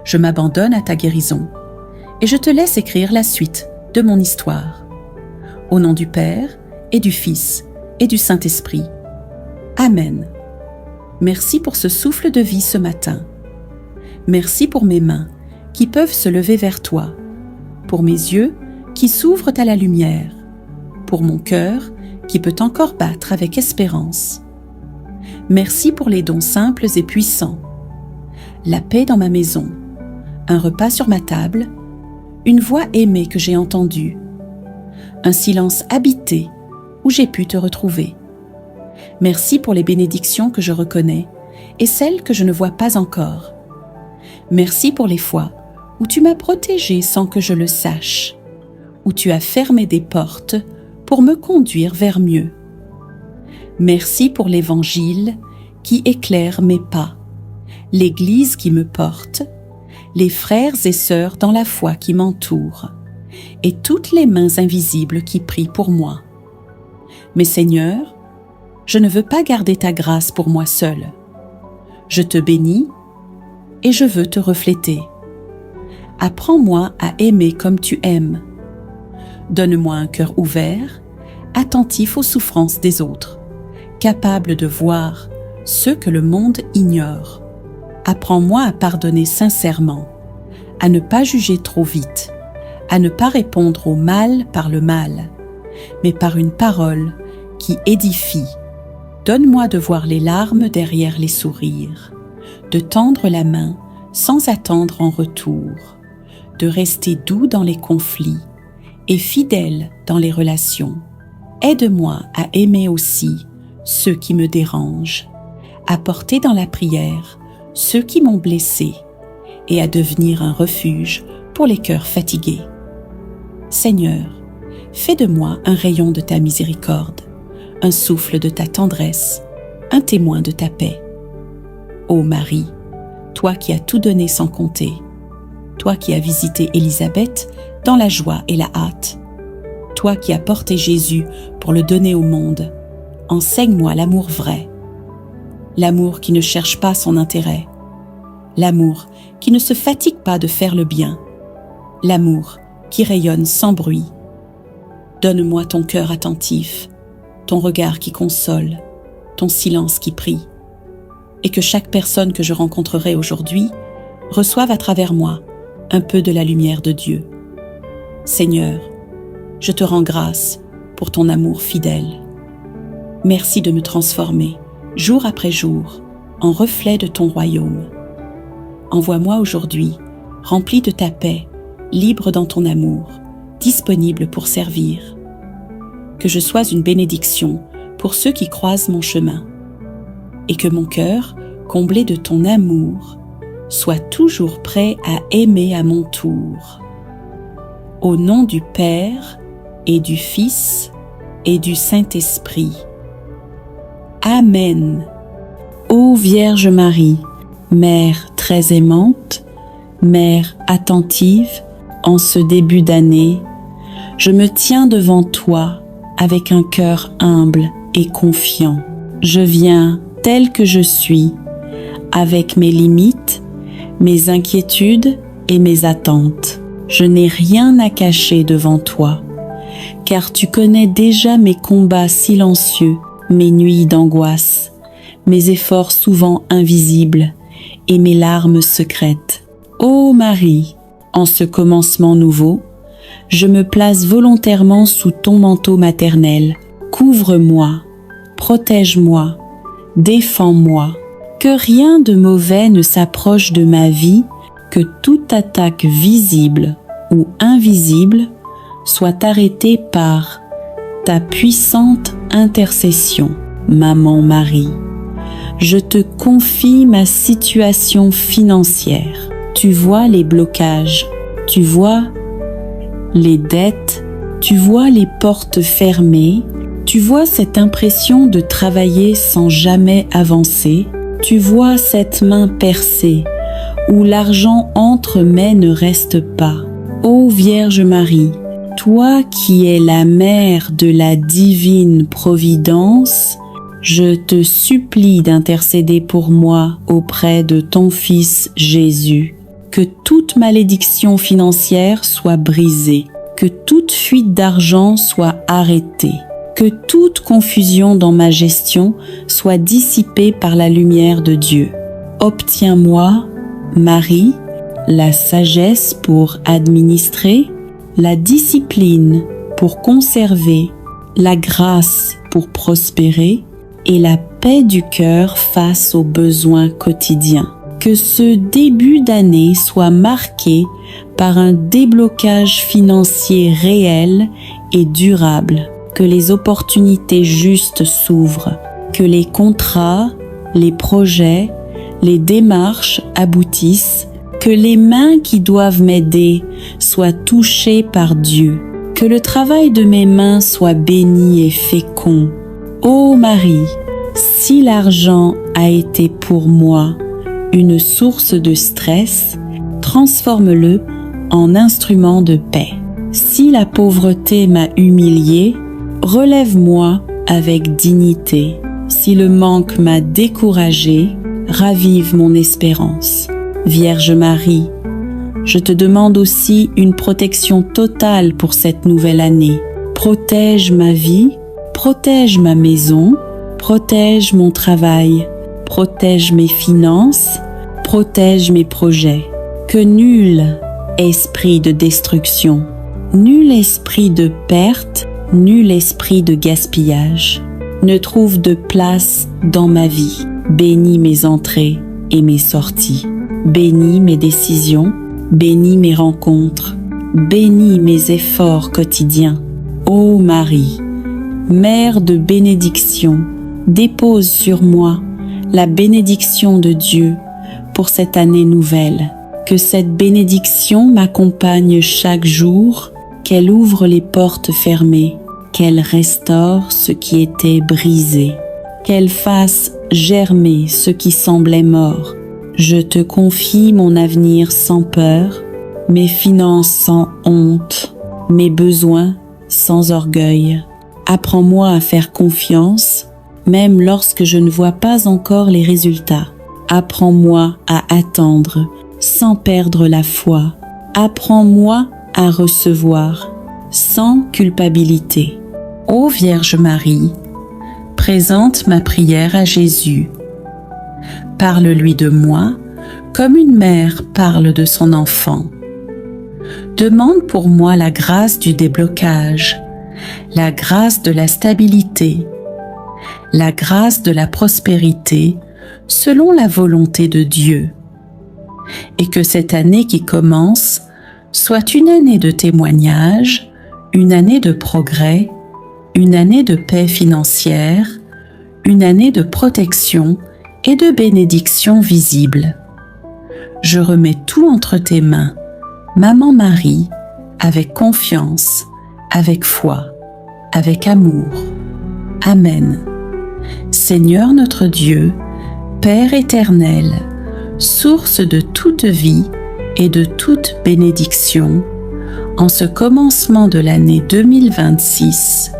Je m'abandonne à ta guérison et je te laisse écrire la suite de mon histoire. Au nom du Père et du Fils et du Saint-Esprit. Amen. Merci pour ce souffle de vie ce matin. Merci pour mes mains qui peuvent se lever vers toi, pour mes yeux qui s'ouvrent à la lumière, pour mon cœur qui peut encore battre avec espérance. Merci pour les dons simples et puissants. La paix dans ma maison, un repas sur ma table, une voix aimée que j'ai entendue, un silence habité où j'ai pu te retrouver. Merci pour les bénédictions que je reconnais et celles que je ne vois pas encore. Merci pour les fois où tu m'as protégé sans que je le sache, où tu as fermé des portes pour me conduire vers mieux. Merci pour l'Évangile qui éclaire mes pas, l'Église qui me porte, les frères et sœurs dans la foi qui m'entourent, et toutes les mains invisibles qui prient pour moi. Mais Seigneur, je ne veux pas garder ta grâce pour moi seul. Je te bénis et je veux te refléter. Apprends-moi à aimer comme tu aimes. Donne-moi un cœur ouvert, attentif aux souffrances des autres, capable de voir ce que le monde ignore. Apprends-moi à pardonner sincèrement, à ne pas juger trop vite, à ne pas répondre au mal par le mal, mais par une parole qui édifie. Donne-moi de voir les larmes derrière les sourires, de tendre la main sans attendre en retour, de rester doux dans les conflits et fidèle dans les relations. Aide-moi à aimer aussi ceux qui me dérangent, à porter dans la prière ceux qui m'ont blessé et à devenir un refuge pour les cœurs fatigués. Seigneur, fais de moi un rayon de ta miséricorde, un souffle de ta tendresse, un témoin de ta paix. Ô Marie, toi qui as tout donné sans compter, toi qui as visité Élisabeth dans la joie et la hâte, toi qui as porté Jésus pour le donner au monde, enseigne-moi l'amour vrai, l'amour qui ne cherche pas son intérêt, l'amour qui ne se fatigue pas de faire le bien, l'amour qui rayonne sans bruit. Donne-moi ton cœur attentif, ton regard qui console, ton silence qui prie, et que chaque personne que je rencontrerai aujourd'hui reçoive à travers moi un peu de la lumière de Dieu. Seigneur, je te rends grâce pour ton amour fidèle. Merci de me transformer, jour après jour, en reflet de ton royaume. Envoie-moi aujourd'hui, rempli de ta paix, libre dans ton amour, disponible pour servir. Que je sois une bénédiction pour ceux qui croisent mon chemin, et que mon cœur, comblé de ton amour, soit toujours prêt à aimer à mon tour. Au nom du Père et du Fils et du Saint-Esprit. Amen. Ô Vierge Marie, Mère très aimante, Mère attentive, en ce début d'année, je me tiens devant toi avec un cœur humble et confiant. Je viens tel que je suis, avec mes limites, mes inquiétudes et mes attentes. Je n'ai rien à cacher devant toi, car tu connais déjà mes combats silencieux, mes nuits d'angoisse, mes efforts souvent invisibles et mes larmes secrètes. Ô Marie, en ce commencement nouveau, je me place volontairement sous ton manteau maternel. Couvre-moi, protège-moi, défends-moi. Que rien de mauvais ne s'approche de ma vie, que toute attaque visible ou invisible soit arrêtée par ta puissante intercession. Maman Marie, je te confie ma situation financière. Tu vois les blocages, tu vois les dettes, tu vois les portes fermées, tu vois cette impression de travailler sans jamais avancer, tu vois cette main percée où l'argent entre mais ne reste pas. Ô Vierge Marie, toi qui es la mère de la divine providence, je te supplie d'intercéder pour moi auprès de ton Fils Jésus. Que toute malédiction financière soit brisée, que toute fuite d'argent soit arrêtée, que toute confusion dans ma gestion soit dissipée par la lumière de Dieu. Obtiens-moi, Marie, la sagesse pour administrer, la discipline pour conserver la grâce pour prospérer et la paix du cœur face aux besoins quotidiens. Que ce début d'année soit marqué par un déblocage financier réel et durable, que les opportunités justes s'ouvrent, que les contrats, les projets, les démarches aboutissent, que les mains qui doivent m'aider soient touchées par Dieu, que le travail de mes mains soit béni et fécond. Ô Marie, si l'argent a été pour moi une source de stress, transforme-le en instrument de paix. Si la pauvreté m'a humilié, relève-moi avec dignité. Si le manque m'a découragé, ravive mon espérance. Vierge Marie, je te demande aussi une protection totale pour cette nouvelle année. Protège ma vie, protège ma maison, protège mon travail, protège mes finances, protège mes projets. Que nul esprit de destruction, nul esprit de perte, nul esprit de gaspillage ne trouve de place dans ma vie. Bénis mes entrées et mes sorties. Bénis mes décisions, bénis mes rencontres, bénis mes efforts quotidiens. Ô Marie, Mère de bénédiction, dépose sur moi la bénédiction de Dieu pour cette année nouvelle. Que cette bénédiction m'accompagne chaque jour, qu'elle ouvre les portes fermées, qu'elle restaure ce qui était brisé, qu'elle fasse germer ce qui semblait mort. Je te confie mon avenir sans peur, mes finances sans honte, mes besoins sans orgueil. Apprends-moi à faire confiance, même lorsque je ne vois pas encore les résultats. Apprends-moi à attendre sans perdre la foi. Apprends-moi à recevoir sans culpabilité. Ô Vierge Marie, présente ma prière à Jésus. Parle-lui de moi comme une mère parle de son enfant. Demande pour moi la grâce du déblocage, la grâce de la stabilité, la grâce de la prospérité selon la volonté de Dieu. Et que cette année qui commence soit une année de témoignage, une année de progrès, une année de paix financière, une année de protection et de bénédiction visible. Je remets tout entre tes mains, Maman Marie, avec confiance, avec foi, avec amour. Amen. Seigneur notre Dieu, Père éternel, source de toute vie et de toute bénédiction, en ce commencement de l'année 2026,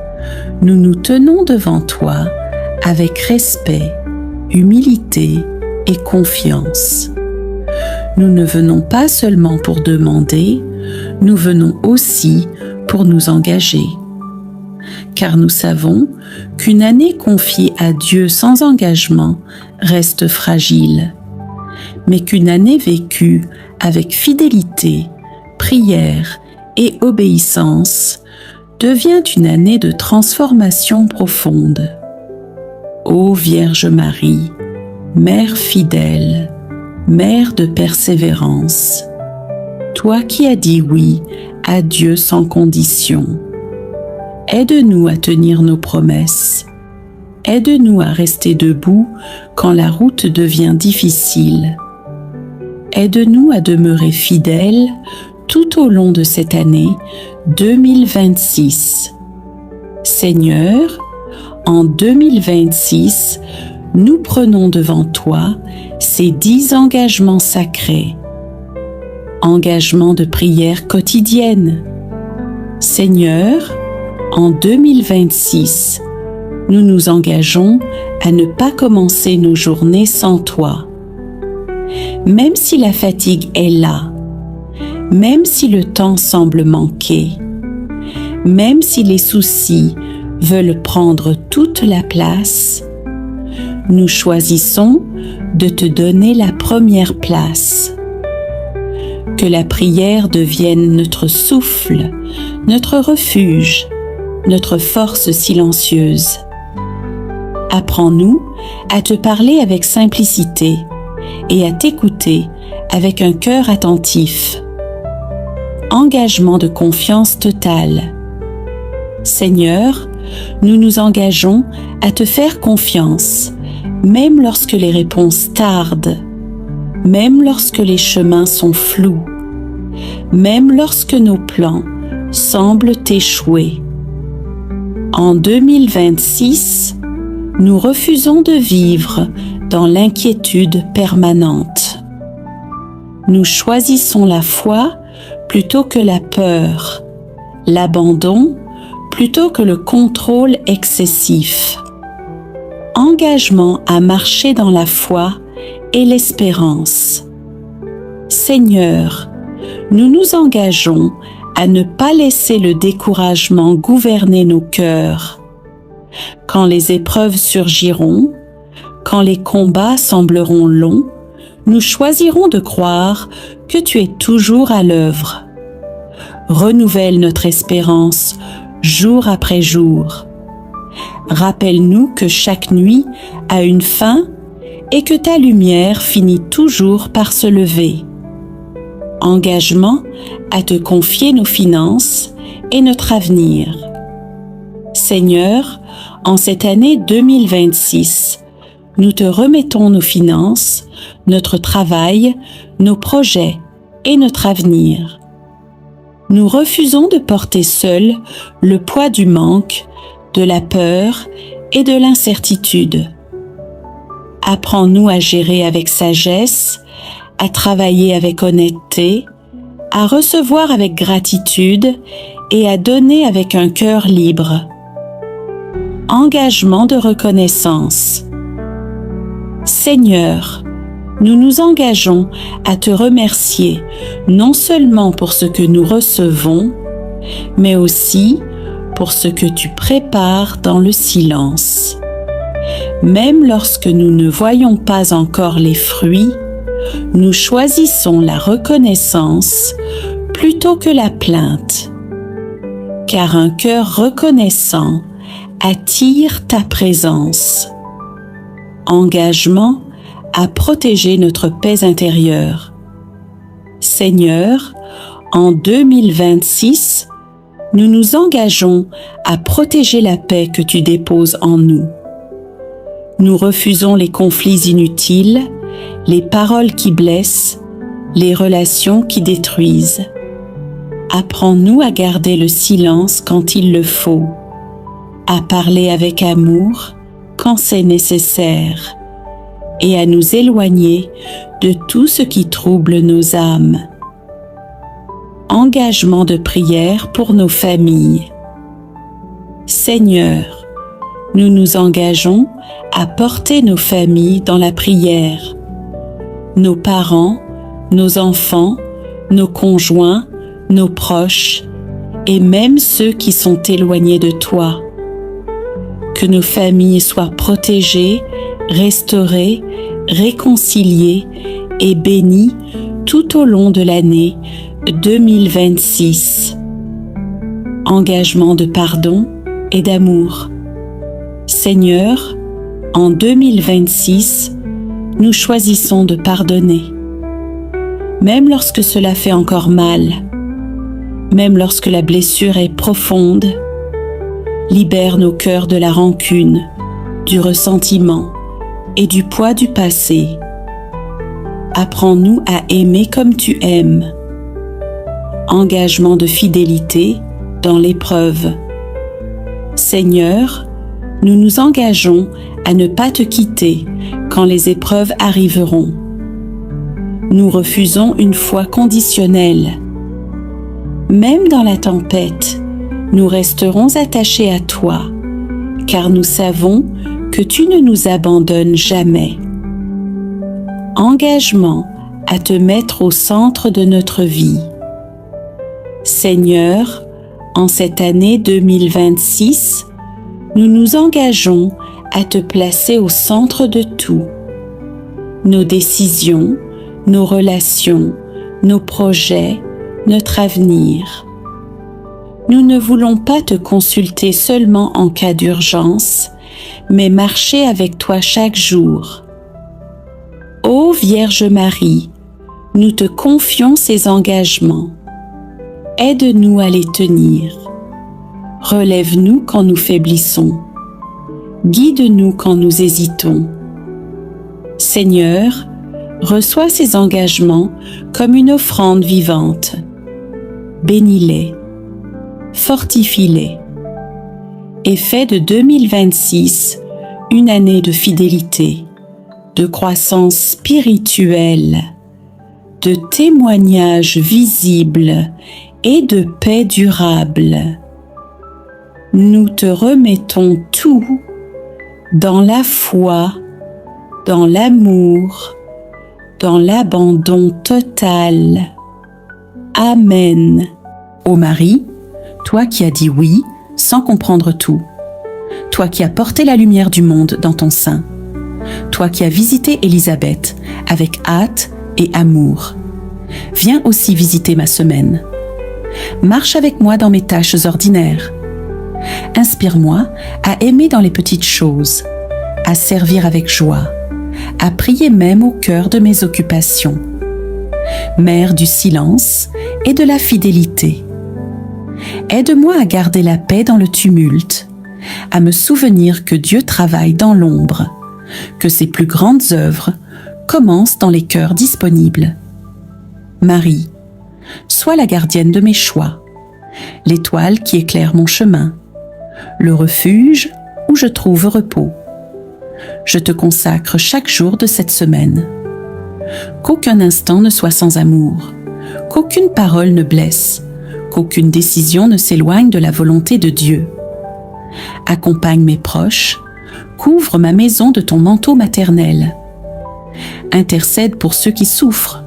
nous nous tenons devant toi avec respect, humilité et confiance. Nous ne venons pas seulement pour demander, nous venons aussi pour nous engager. Car nous savons qu'une année confiée à Dieu sans engagement reste fragile, mais qu'une année vécue avec fidélité, prière et obéissance devient une année de transformation profonde. Ô Vierge Marie, Mère fidèle, Mère de persévérance, toi qui as dit oui à Dieu sans condition, aide-nous à tenir nos promesses. Aide-nous à rester debout quand la route devient difficile. Aide-nous à demeurer fidèles tout au long de cette année 2026. Seigneur, en 2026, nous prenons devant toi ces 10 engagements sacrés. Engagements de prière quotidienne. Seigneur, en 2026, nous nous engageons à ne pas commencer nos journées sans toi. Même si la fatigue est là, même si le temps semble manquer, même si les soucis veulent prendre toute la place, nous choisissons de te donner la première place. Que la prière devienne notre souffle, notre refuge, notre force silencieuse. Apprends-nous à te parler avec simplicité et à t'écouter avec un cœur attentif. Engagement de confiance totale. Seigneur, nous nous engageons à te faire confiance, même lorsque les réponses tardent, même lorsque les chemins sont flous, même lorsque nos plans semblent échouer. En 2026, nous refusons de vivre dans l'inquiétude permanente. Nous choisissons la foi plutôt que la peur, l'abandon plutôt que le contrôle excessif. Engagement à marcher dans la foi et l'espérance. Seigneur, nous nous engageons à ne pas laisser le découragement gouverner nos cœurs. Quand les épreuves surgiront, quand les combats sembleront longs, nous choisirons de croire que tu es toujours à l'œuvre. Renouvelle notre espérance jour après jour. Rappelle-nous que chaque nuit a une fin et que ta lumière finit toujours par se lever. Engagement à te confier nos finances et notre avenir. Seigneur, en cette année 2026, nous te remettons nos finances, notre travail, nos projets et notre avenir. Nous refusons de porter seuls le poids du manque, de la peur et de l'incertitude. Apprends-nous à gérer avec sagesse, à travailler avec honnêteté, à recevoir avec gratitude et à donner avec un cœur libre. Engagement de reconnaissance. Seigneur, nous nous engageons à te remercier non seulement pour ce que nous recevons, mais aussi pour ce que tu prépares dans le silence. Même lorsque nous ne voyons pas encore les fruits, nous choisissons la reconnaissance plutôt que la plainte, car un cœur reconnaissant attire ta présence. Engagement à protéger notre paix intérieure. Seigneur, en 2026, nous nous engageons à protéger la paix que tu déposes en nous. Nous refusons les conflits inutiles, les paroles qui blessent, les relations qui détruisent. Apprends-nous à garder le silence quand il le faut, à parler avec amour quand c'est nécessaire, et à nous éloigner de tout ce qui trouble nos âmes. Engagement de prière pour nos familles. Seigneur, nous nous engageons à porter nos familles dans la prière. Nos parents, nos enfants, nos conjoints, nos proches, et même ceux qui sont éloignés de toi. Que nos familles soient protégées, restaurées, réconciliées et bénies tout au long de l'année 2026. Engagement de pardon et d'amour. Seigneur, en 2026, nous choisissons de pardonner. Même lorsque cela fait encore mal, même lorsque la blessure est profonde, libère nos cœurs de la rancune, du ressentiment et du poids du passé. Apprends-nous à aimer comme tu aimes. Engagement de fidélité dans l'épreuve. Seigneur, nous nous engageons à ne pas te quitter quand les épreuves arriveront. Nous refusons une foi conditionnelle. Même dans la tempête, nous resterons attachés à toi, car nous savons que tu ne nous abandonnes jamais. Engagement à te mettre au centre de notre vie. Seigneur, en cette année 2026, nous nous engageons à te placer au centre de tout. Nos décisions, nos relations, nos projets, notre avenir. nous ne voulons pas te consulter seulement en cas d'urgence, mais marcher avec toi chaque jour. Ô Vierge Marie, nous te confions ces engagements. Aide-nous à les tenir. Relève-nous quand nous faiblissons. Guide-nous quand nous hésitons. Seigneur, reçois ces engagements comme une offrande vivante. Bénis-les, fortifie-les et fais de 2026 une année de fidélité, de croissance spirituelle, de témoignages visibles et de paix durable. Nous te remettons tout dans la foi, dans l'amour, dans l'abandon total. Amen. Ô Marie, toi qui as dit oui sans comprendre tout, toi qui as porté la lumière du monde dans ton sein, toi qui as visité Élisabeth avec hâte et amour, viens aussi visiter ma semaine. Marche avec moi dans mes tâches ordinaires. Inspire-moi à aimer dans les petites choses, à servir avec joie, à prier même au cœur de mes occupations. Mère du silence et de la fidélité. Aide-moi à garder la paix dans le tumulte, à me souvenir que Dieu travaille dans l'ombre, que ses plus grandes œuvres commencent dans les cœurs disponibles. Marie, sois la gardienne de mes choix, l'étoile qui éclaire mon chemin, le refuge où je trouve repos. Je te consacre chaque jour de cette semaine. Qu'aucun instant ne soit sans amour, qu'aucune parole ne blesse, qu'aucune décision ne s'éloigne de la volonté de Dieu. Accompagne mes proches, couvre ma maison de ton manteau maternel. Intercède pour ceux qui souffrent,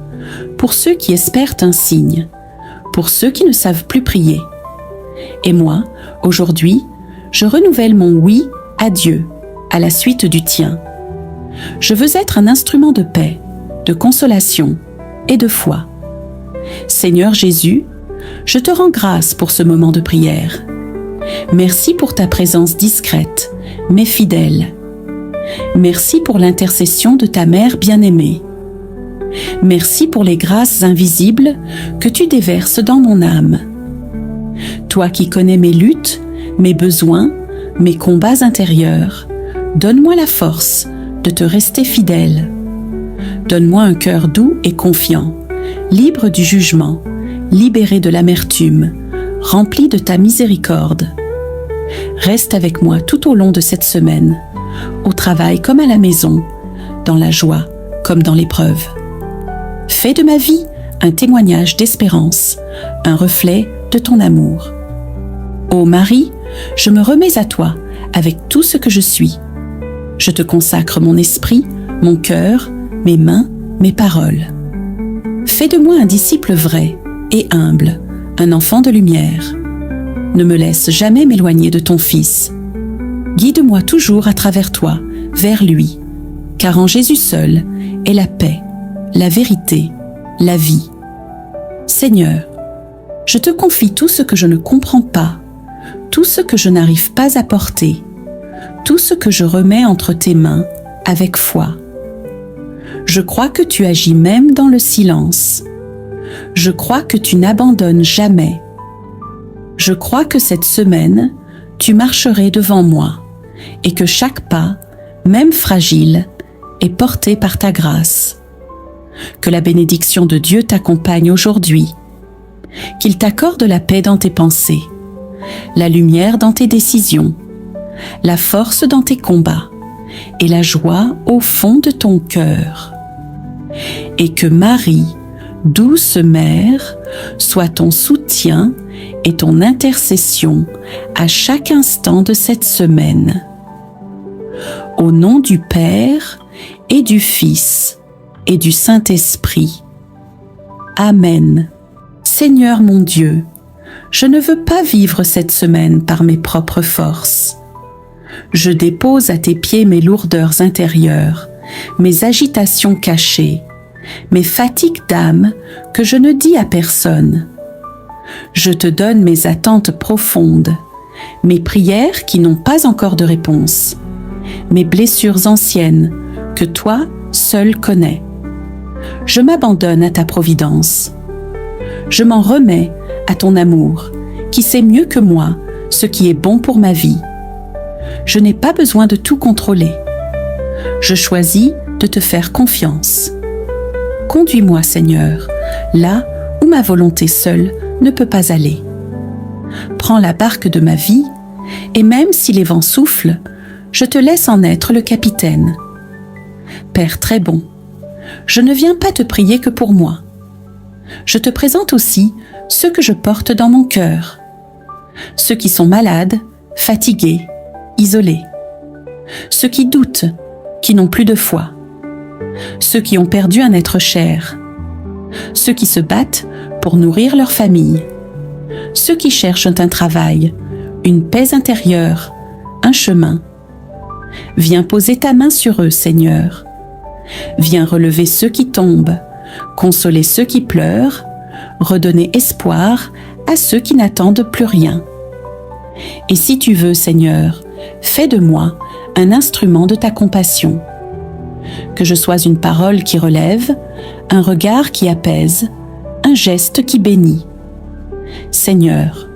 pour ceux qui espèrent un signe, pour ceux qui ne savent plus prier. Et moi, aujourd'hui, je renouvelle mon oui à Dieu, à la suite du tien. Je veux être un instrument de paix, de consolation et de foi. Seigneur Jésus, je te rends grâce pour ce moment de prière. Merci pour ta présence discrète, mais fidèle. Merci pour l'intercession de ta mère bien-aimée. Merci pour les grâces invisibles que tu déverses dans mon âme. Toi qui connais mes luttes, mes besoins, mes combats intérieurs, donne-moi la force de te rester fidèle. Donne-moi un cœur doux et confiant, libre du jugement, libéré de l'amertume, rempli de ta miséricorde. Reste avec moi tout au long de cette semaine, au travail comme à la maison, dans la joie comme dans l'épreuve. Fais de ma vie un témoignage d'espérance, un reflet de ton amour. Ô Marie, je me remets à toi avec tout ce que je suis. Je te consacre mon esprit, mon cœur, mes mains, mes paroles. Fais de moi un disciple vrai et humble, un enfant de lumière. Ne me laisse jamais m'éloigner de ton Fils. Guide-moi toujours à travers toi, vers lui, car en Jésus seul est la paix, la vérité, la vie. Seigneur, je te confie tout ce que je ne comprends pas, tout ce que je n'arrive pas à porter, tout ce que je remets entre tes mains avec foi. Je crois que tu agis même dans le silence. Je crois que tu n'abandonnes jamais. Je crois que cette semaine, tu marcherais devant moi et que chaque pas, même fragile, est porté par ta grâce. Que la bénédiction de Dieu t'accompagne aujourd'hui. Qu'il t'accorde la paix dans tes pensées, la lumière dans tes décisions, la force dans tes combats et la joie au fond de ton cœur. Et que Marie, douce mère, soit ton soutien et ton intercession à chaque instant de cette semaine. Au nom du Père et du Fils et du Saint-Esprit. Amen. Seigneur mon Dieu, je ne veux pas vivre cette semaine par mes propres forces. Je dépose à tes pieds mes lourdeurs intérieures, mes agitations cachées, mes fatigues d'âme que je ne dis à personne. Je te donne mes attentes profondes, mes prières qui n'ont pas encore de réponse, mes blessures anciennes que toi seul connais. Je m'abandonne à ta providence. Je m'en remets à ton amour, qui sait mieux que moi ce qui est bon pour ma vie. Je n'ai pas besoin de tout contrôler. Je choisis de te faire confiance. Conduis-moi, Seigneur, là où ma volonté seule ne peut pas aller. Prends la barque de ma vie, et même si les vents soufflent, je te laisse en être le capitaine. Père très bon, je ne viens pas te prier que pour moi. Je te présente aussi ceux que je porte dans mon cœur, ceux qui sont malades, fatigués, isolés, ceux qui doutent, qui n'ont plus de foi, ceux qui ont perdu un être cher, ceux qui se battent pour nourrir leur famille, ceux qui cherchent un travail, une paix intérieure, un chemin. Viens poser ta main sur eux, Seigneur. Viens relever ceux qui tombent, consoler ceux qui pleurent, redonner espoir à ceux qui n'attendent plus rien. Et si tu veux, Seigneur, fais de moi un instrument de ta compassion. Que je sois une parole qui relève, un regard qui apaise, un geste qui bénit. Seigneur,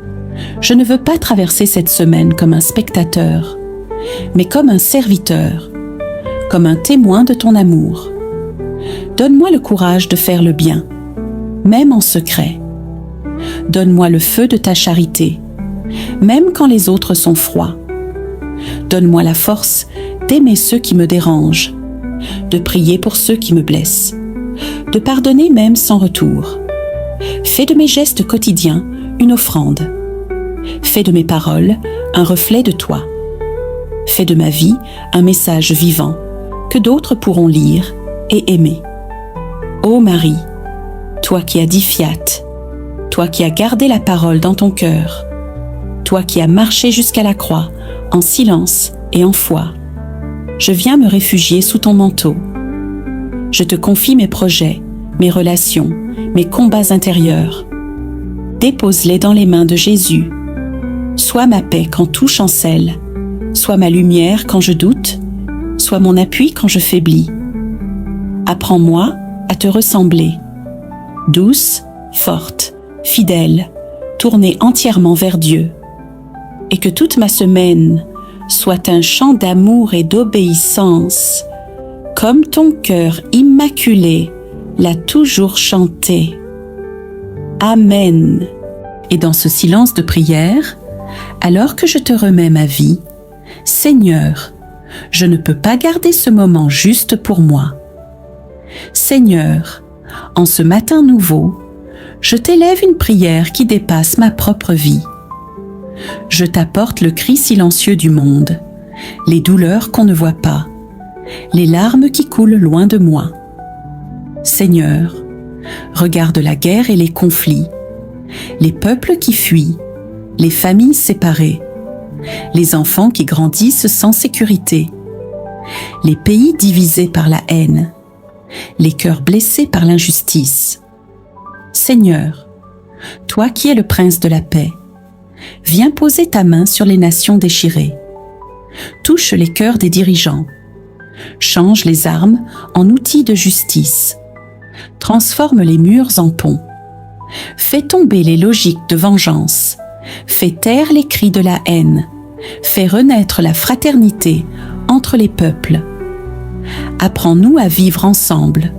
je ne veux pas traverser cette semaine comme un spectateur, mais comme un serviteur, comme un témoin de ton amour. Donne-moi le courage de faire le bien, même en secret. Donne-moi le feu de ta charité, même quand les autres sont froids. Donne-moi la force d'aimer ceux qui me dérangent, de prier pour ceux qui me blessent, de pardonner même sans retour. Fais de mes gestes quotidiens une offrande. Fais de mes paroles un reflet de toi. Fais de ma vie un message vivant que d'autres pourront lire et aimer. Ô Marie, toi qui as dit fiat, toi qui as gardé la parole dans ton cœur, toi qui as marché jusqu'à la croix en silence et en foi, je viens me réfugier sous ton manteau. Je te confie mes projets, mes relations, mes combats intérieurs. Dépose-les dans les mains de Jésus. Sois ma paix quand tout chancelle, sois ma lumière quand je doute, sois mon appui quand je faiblis. Apprends-moi à te ressembler, douce, forte, fidèle, tournée entièrement vers Dieu. Et que toute ma semaine soit un chant d'amour et d'obéissance, comme ton cœur immaculé l'a toujours chanté. Amen. Et dans ce silence de prière, alors que je te remets ma vie, Seigneur, je ne peux pas garder ce moment juste pour moi. Seigneur, en ce matin nouveau, je t'élève une prière qui dépasse ma propre vie. Je t'apporte le cri silencieux du monde, les douleurs qu'on ne voit pas, les larmes qui coulent loin de moi. Seigneur, regarde la guerre et les conflits, les peuples qui fuient, les familles séparées, les enfants qui grandissent sans sécurité, les pays divisés par la haine, les cœurs blessés par l'injustice. Seigneur, toi qui es le prince de la paix, viens poser ta main sur les nations déchirées. Touche les cœurs des dirigeants. Change les armes en outils de justice. Transforme les murs en ponts. Fais tomber les logiques de vengeance. Fais taire les cris de la haine. Fais renaître la fraternité entre les peuples. Apprends-nous à vivre ensemble,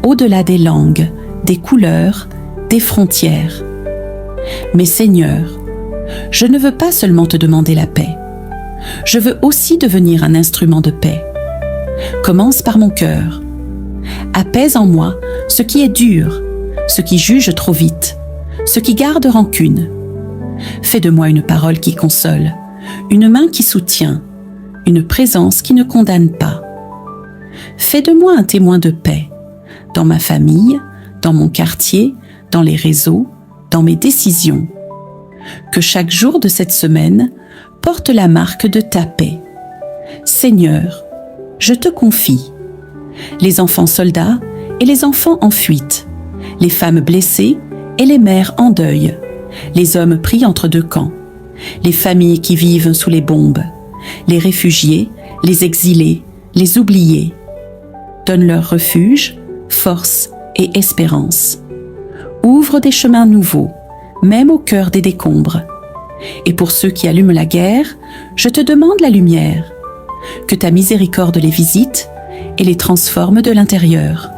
au-delà des langues, des couleurs, des frontières. Mais Seigneur, je ne veux pas seulement te demander la paix. Je veux aussi devenir un instrument de paix. Commence par mon cœur. Apaise en moi ce qui est dur, ce qui juge trop vite, ce qui garde rancune. Fais de moi une parole qui console, une main qui soutient, une présence qui ne condamne pas. Fais de moi un témoin de paix, dans ma famille, dans mon quartier, dans les réseaux, dans mes décisions. Que chaque jour de cette semaine porte la marque de ta paix. Seigneur, je te confie les enfants soldats et les enfants en fuite, les femmes blessées et les mères en deuil, les hommes pris entre deux camps, les familles qui vivent sous les bombes, les réfugiés, les exilés, les oubliés. Donne-leur refuge, force et espérance. Ouvre des chemins nouveaux, même au cœur des décombres. Et pour ceux qui allument la guerre, je te demande la lumière. Que ta miséricorde les visite et les transforme de l'intérieur.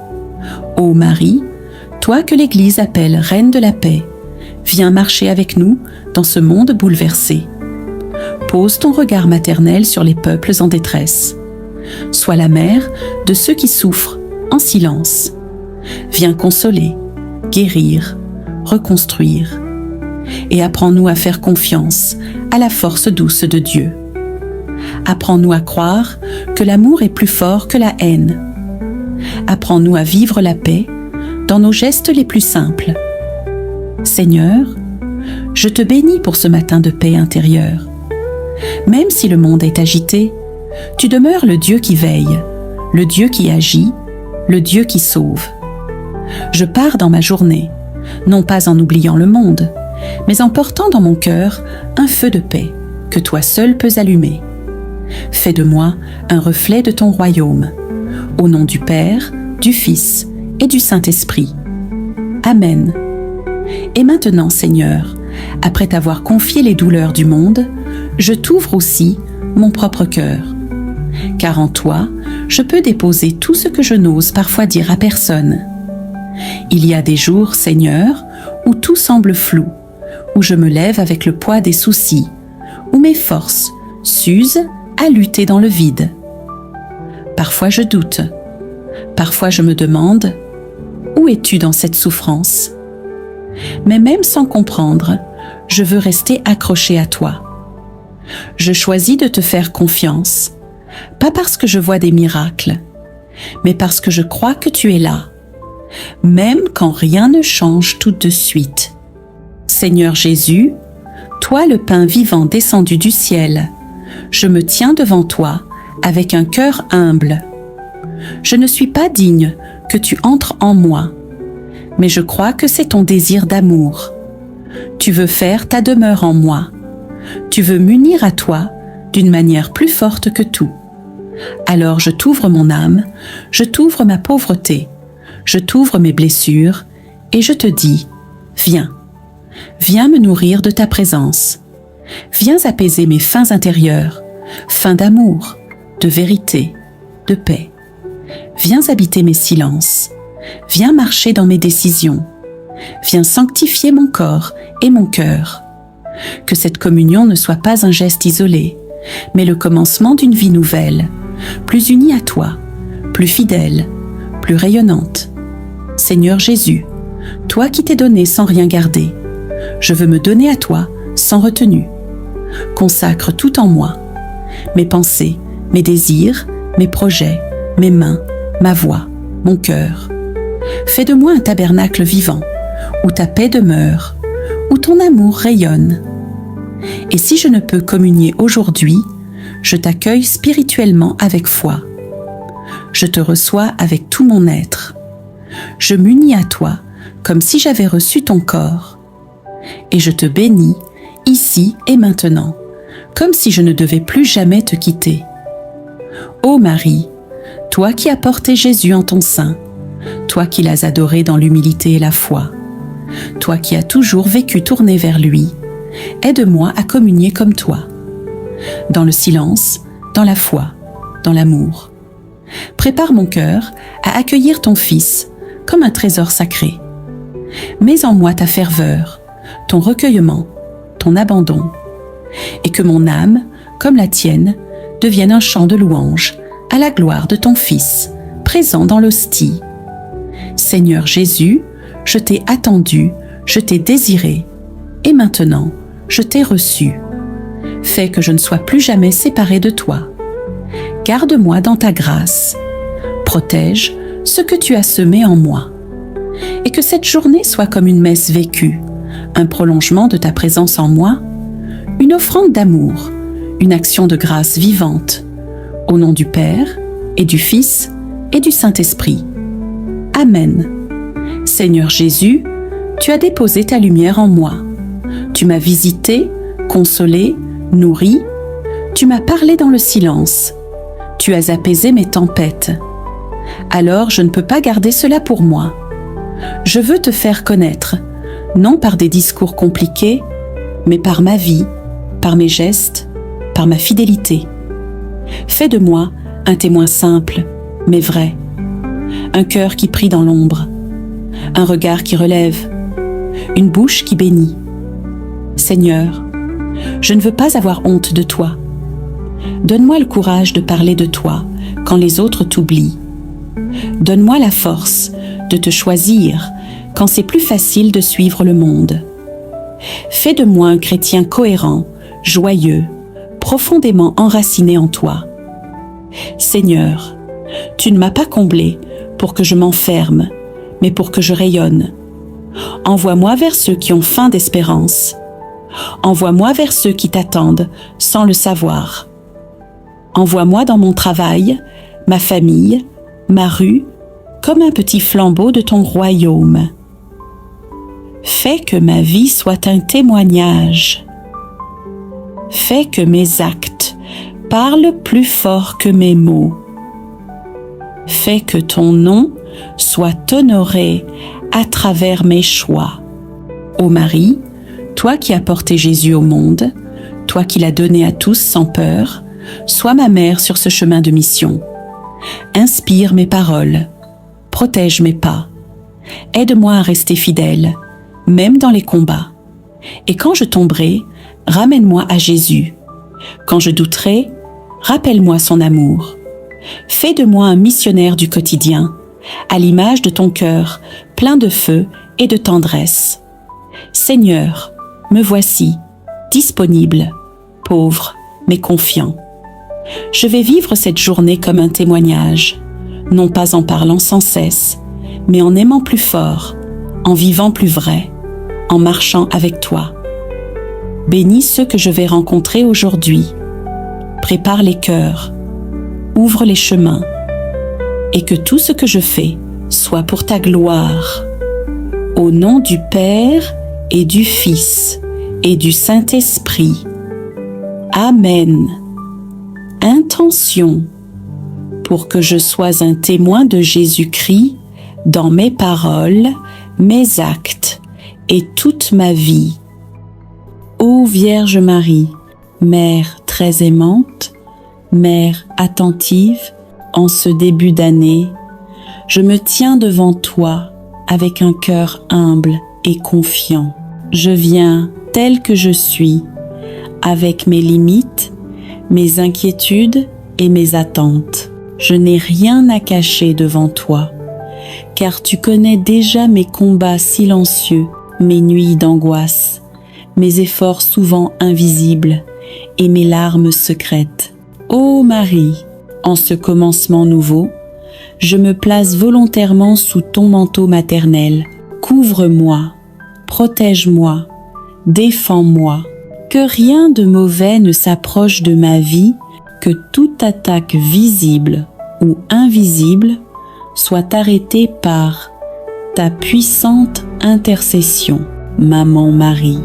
Ô Marie, toi que l'Église appelle Reine de la paix, viens marcher avec nous dans ce monde bouleversé. Pose ton regard maternel sur les peuples en détresse. Sois la mère de ceux qui souffrent en silence. Viens consoler, guérir, reconstruire. Et apprends-nous à faire confiance à la force douce de Dieu. Apprends-nous à croire que l'amour est plus fort que la haine. Apprends-nous à vivre la paix dans nos gestes les plus simples. Seigneur, je te bénis pour ce matin de paix intérieure. Même si le monde est agité, tu demeures le Dieu qui veille, le Dieu qui agit, le Dieu qui sauve. Je pars dans ma journée, non pas en oubliant le monde, mais en portant dans mon cœur un feu de paix que toi seul peux allumer. Fais de moi un reflet de ton royaume. Au nom du Père, du Fils et du Saint-Esprit. Amen. Et maintenant, Seigneur, après t'avoir confié les douleurs du monde, je t'ouvre aussi mon propre cœur. Car en toi, je peux déposer tout ce que je n'ose parfois dire à personne. Il y a des jours, Seigneur, où tout semble flou, où je me lève avec le poids des soucis, où mes forces s'usent à lutter dans le vide. Parfois je doute, parfois je me demande « Où es-tu dans cette souffrance ?» Mais même sans comprendre, je veux rester accroché à toi. Je choisis de te faire confiance, pas parce que je vois des miracles, mais parce que je crois que tu es là, même quand rien ne change tout de suite. Seigneur Jésus, toi le pain vivant descendu du ciel, je me tiens devant toi avec un cœur humble. Je ne suis pas digne que tu entres en moi, mais je crois que c'est ton désir d'amour. Tu veux faire ta demeure en moi. Tu veux m'unir à toi d'une manière plus forte que tout. Alors je t'ouvre mon âme, je t'ouvre ma pauvreté, je t'ouvre mes blessures et je te dis, viens. Viens me nourrir de ta présence. Viens apaiser mes faims intérieures, faims d'amour, de vérité, de paix. Viens habiter mes silences. Viens marcher dans mes décisions. Viens sanctifier mon corps et mon cœur. Que cette communion ne soit pas un geste isolé, mais le commencement d'une vie nouvelle, plus unie à toi, plus fidèle, plus rayonnante. Seigneur Jésus, toi qui t'es donné sans rien garder, je veux me donner à toi sans retenue. Consacre tout en moi, mes pensées, mes désirs, mes projets, mes mains, ma voix, mon cœur. Fais de moi un tabernacle vivant, où ta paix demeure, où ton amour rayonne. Et si je ne peux communier aujourd'hui, je t'accueille spirituellement avec foi. Je te reçois avec tout mon être. Je m'unis à toi comme si j'avais reçu ton corps. Et je te bénis ici et maintenant, comme si je ne devais plus jamais te quitter. Ô Marie, toi qui as porté Jésus en ton sein, toi qui l'as adoré dans l'humilité et la foi, toi qui as toujours vécu tourné vers lui, aide-moi à communier comme toi, dans le silence, dans la foi, dans l'amour. Prépare mon cœur à accueillir ton Fils comme un trésor sacré. Mets en moi ta ferveur, ton recueillement, ton abandon, et que mon âme, comme la tienne, devienne un chant de louange à la gloire de ton Fils, présent dans l'hostie. Seigneur Jésus, je t'ai attendu, je t'ai désiré, et maintenant, je t'ai reçu. Fais que je ne sois plus jamais séparé de toi. Garde-moi dans ta grâce. Protège ce que tu as semé en moi. Et que cette journée soit comme une messe vécue, un prolongement de ta présence en moi, une offrande d'amour, une action de grâce vivante, au nom du Père et du Fils et du Saint-Esprit. Amen. Seigneur Jésus, tu as déposé ta lumière en moi. Tu m'as visité, consolé, nourri. Tu m'as parlé dans le silence. Tu as apaisé mes tempêtes. Alors je ne peux pas garder cela pour moi. Je veux te faire connaître, non par des discours compliqués, mais par ma vie, par mes gestes, par ma fidélité. Fais de moi un témoin simple, mais vrai. Un cœur qui prie dans l'ombre. Un regard qui relève. Une bouche qui bénit. Seigneur, je ne veux pas avoir honte de toi. Donne-moi le courage de parler de toi quand les autres t'oublient. Donne-moi la force de te choisir quand c'est plus facile de suivre le monde. Fais de moi un chrétien cohérent, joyeux, profondément enraciné en toi. Seigneur, tu ne m'as pas comblé pour que je m'enferme, mais pour que je rayonne. Envoie-moi vers ceux qui ont faim d'espérance. Envoie-moi vers ceux qui t'attendent sans le savoir. Envoie-moi dans mon travail, ma famille, ma rue, comme un petit flambeau de ton royaume. Fais que ma vie soit un témoignage. Fais que mes actes parlent plus fort que mes mots. Fais que ton nom soit honoré à travers mes choix. Ô Marie, toi qui as porté Jésus au monde, toi qui l'as donné à tous sans peur, sois ma mère sur ce chemin de mission. Inspire mes paroles, protège mes pas, aide-moi à rester fidèle, même dans les combats. Et quand je tomberai, ramène-moi à Jésus. Quand je douterai, rappelle-moi son amour. Fais de moi un missionnaire du quotidien, à l'image de ton cœur, plein de feu et de tendresse. Seigneur, me voici, disponible, pauvre, mais confiant. Je vais vivre cette journée comme un témoignage, non pas en parlant sans cesse, mais en aimant plus fort, en vivant plus vrai, en marchant avec toi. Bénis ceux que je vais rencontrer aujourd'hui. Prépare les cœurs, ouvre les chemins, et que tout ce que je fais soit pour ta gloire. Au nom du Père et du Fils et du Saint-Esprit. Amen. Intention pour que je sois un témoin de Jésus-Christ dans mes paroles, mes actes et toute ma vie. Ô Vierge Marie, Mère très aimante, Mère attentive, en ce début d'année, je me tiens devant toi avec un cœur humble et confiant. Je viens tel que je suis, avec mes limites, mes inquiétudes et mes attentes. Je n'ai rien à cacher devant toi, car tu connais déjà mes combats silencieux, mes nuits d'angoisse, mes efforts souvent invisibles et mes larmes secrètes. Ô Marie, en ce commencement nouveau, je me place volontairement sous ton manteau maternel. Couvre-moi, protège-moi, défends-moi. Que rien de mauvais ne s'approche de ma vie, que toute attaque visible ou invisible soit arrêtée par ta puissante intercession. Maman Marie,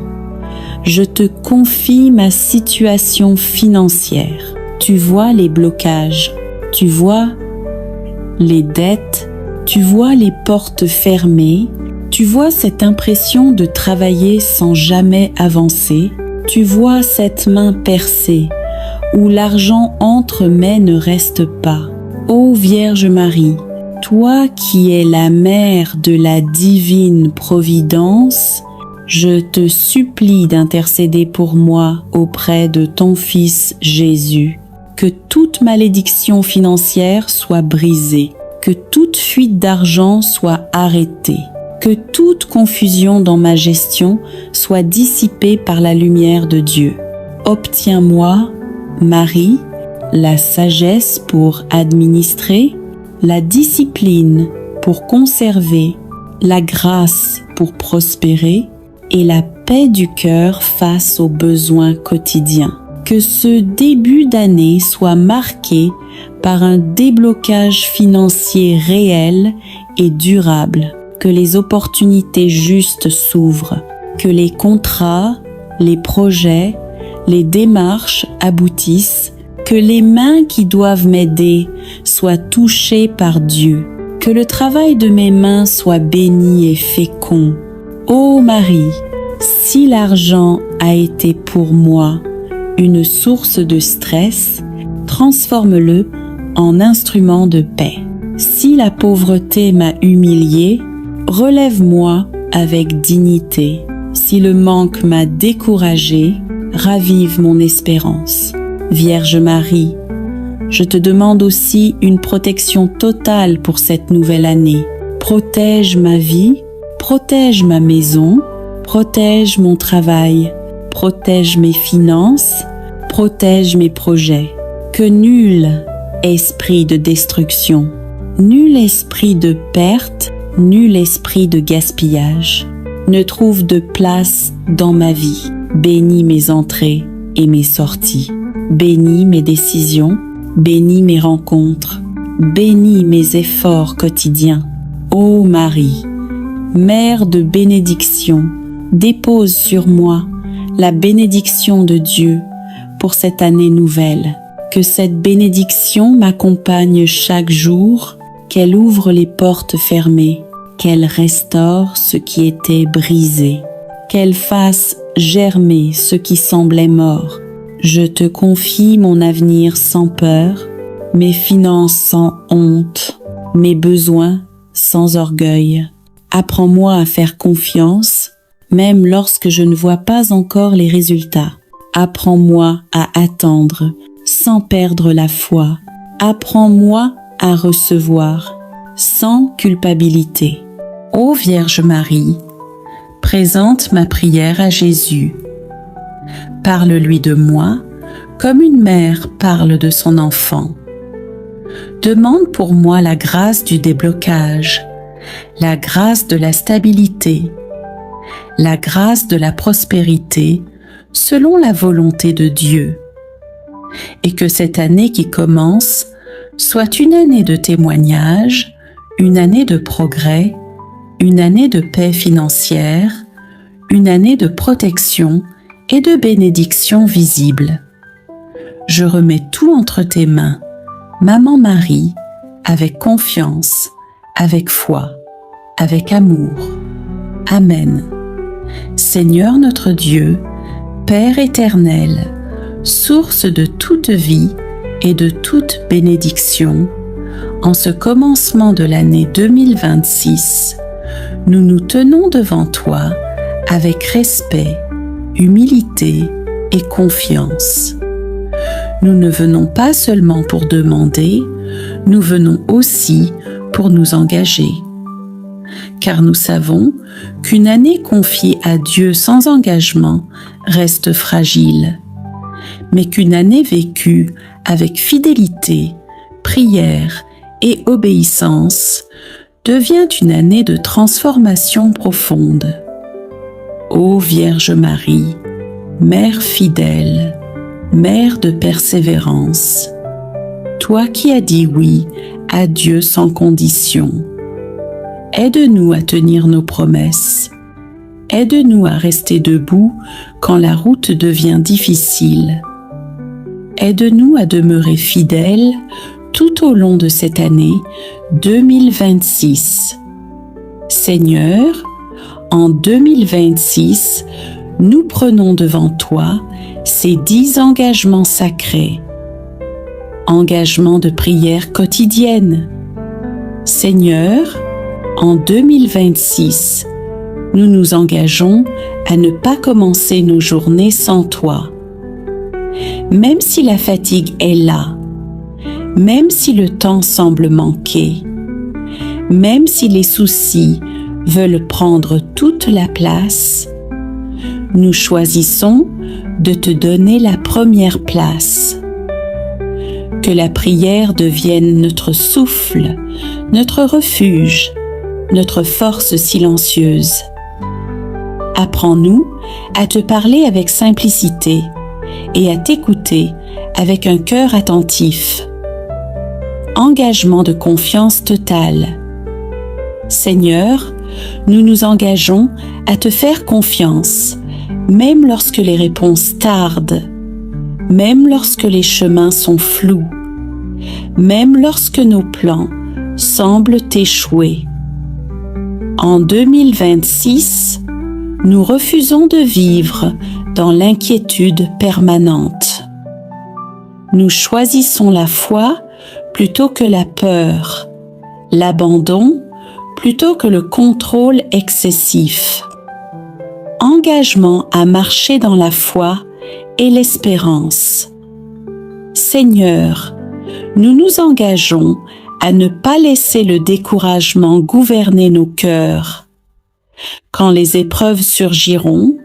je te confie ma situation financière. Tu vois les blocages, tu vois les dettes, tu vois les portes fermées, tu vois cette impression de travailler sans jamais avancer, tu vois cette main percée où l'argent entre mais ne reste pas. Ô Vierge Marie, toi qui es la mère de la divine providence, je te supplie d'intercéder pour moi auprès de ton Fils Jésus. Que toute malédiction financière soit brisée, que toute fuite d'argent soit arrêtée, que toute confusion dans ma gestion soit dissipée par la lumière de Dieu. Obtiens-moi, Marie, la sagesse pour administrer, la discipline pour conserver, la grâce pour prospérer et la paix du cœur face aux besoins quotidiens. Que ce début d'année soit marqué par un déblocage financier réel et durable, que les opportunités justes s'ouvrent, que les contrats, les projets, les démarches aboutissent, que les mains qui doivent m'aider soient touchées par Dieu, que le travail de mes mains soit béni et fécond. Ô Marie, si l'argent a été pour moi une source de stress, transforme-le en instrument de paix. Si la pauvreté m'a humilié, relève-moi avec dignité. Si le manque m'a découragé, ravive mon espérance. Vierge Marie, je te demande aussi une protection totale pour cette nouvelle année. Protège ma vie, protège ma maison, protège mon travail, protège mes finances, protège mes projets. Que nul esprit de destruction, nul esprit de perte, nul esprit de gaspillage ne trouve de place dans ma vie. Bénis mes entrées et mes sorties. Bénis mes décisions, bénis mes rencontres, bénis mes efforts quotidiens. Ô Marie, Mère de bénédiction, dépose sur moi la bénédiction de Dieu pour cette année nouvelle. Que cette bénédiction m'accompagne chaque jour, qu'elle ouvre les portes fermées, qu'elle restaure ce qui était brisé, qu'elle fasse germer ce qui semblait mort. Je te confie mon avenir sans peur, mes finances sans honte, mes besoins sans orgueil. Apprends-moi à faire confiance, même lorsque je ne vois pas encore les résultats. Apprends-moi à attendre sans perdre la foi. Apprends-moi à recevoir sans culpabilité. Ô Vierge Marie, présente ma prière à Jésus. Parle-lui de moi comme une mère parle de son enfant. Demande pour moi la grâce du déblocage, la grâce de la stabilité, la grâce de la prospérité selon la volonté de Dieu. Et que cette année qui commence soit une année de témoignage, une année de progrès, une année de paix financière, une année de protection et de bénédiction visible. Je remets tout entre tes mains, Maman Marie, avec confiance, avec foi, avec amour. Amen. Seigneur notre Dieu, Père éternel, source de toute vie et de toute bénédiction, en ce commencement de l'année 2026, nous nous tenons devant toi avec respect, humilité et confiance. Nous ne venons pas seulement pour demander, nous venons aussi pour nous engager. Car nous savons qu'une année confiée à Dieu sans engagement reste fragile, mais qu'une année vécue avec fidélité, prière et obéissance devient une année de transformation profonde. Ô Vierge Marie, Mère fidèle, Mère de persévérance, toi qui as dit oui à Dieu sans condition, aide-nous à tenir nos promesses. Aide-nous à rester debout quand la route devient difficile. Aide-nous à demeurer fidèles tout au long de cette année 2026. Seigneur, en 2026, nous prenons devant toi ces 10 engagements sacrés. Engagements de prière quotidienne. Seigneur, en 2026, nous nous engageons à ne pas commencer nos journées sans toi. Même si la fatigue est là, même si le temps semble manquer, même si les soucis veulent prendre toute la place, nous choisissons de te donner la première place. Que la prière devienne notre souffle, notre refuge, notre force silencieuse. Apprends-nous à te parler avec simplicité et à t'écouter avec un cœur attentif. Engagement de confiance totale. Seigneur, nous nous engageons à te faire confiance, même lorsque les réponses tardent, même lorsque les chemins sont flous, même lorsque nos plans semblent échouer. En 2026, nous refusons de vivre dans l'inquiétude permanente. Nous choisissons la foi plutôt que la peur, l'abandon plutôt que le contrôle excessif. Engagement à marcher dans la foi et l'espérance. Seigneur, nous nous engageons à ne pas laisser le découragement gouverner nos cœurs. Quand les épreuves surgiront,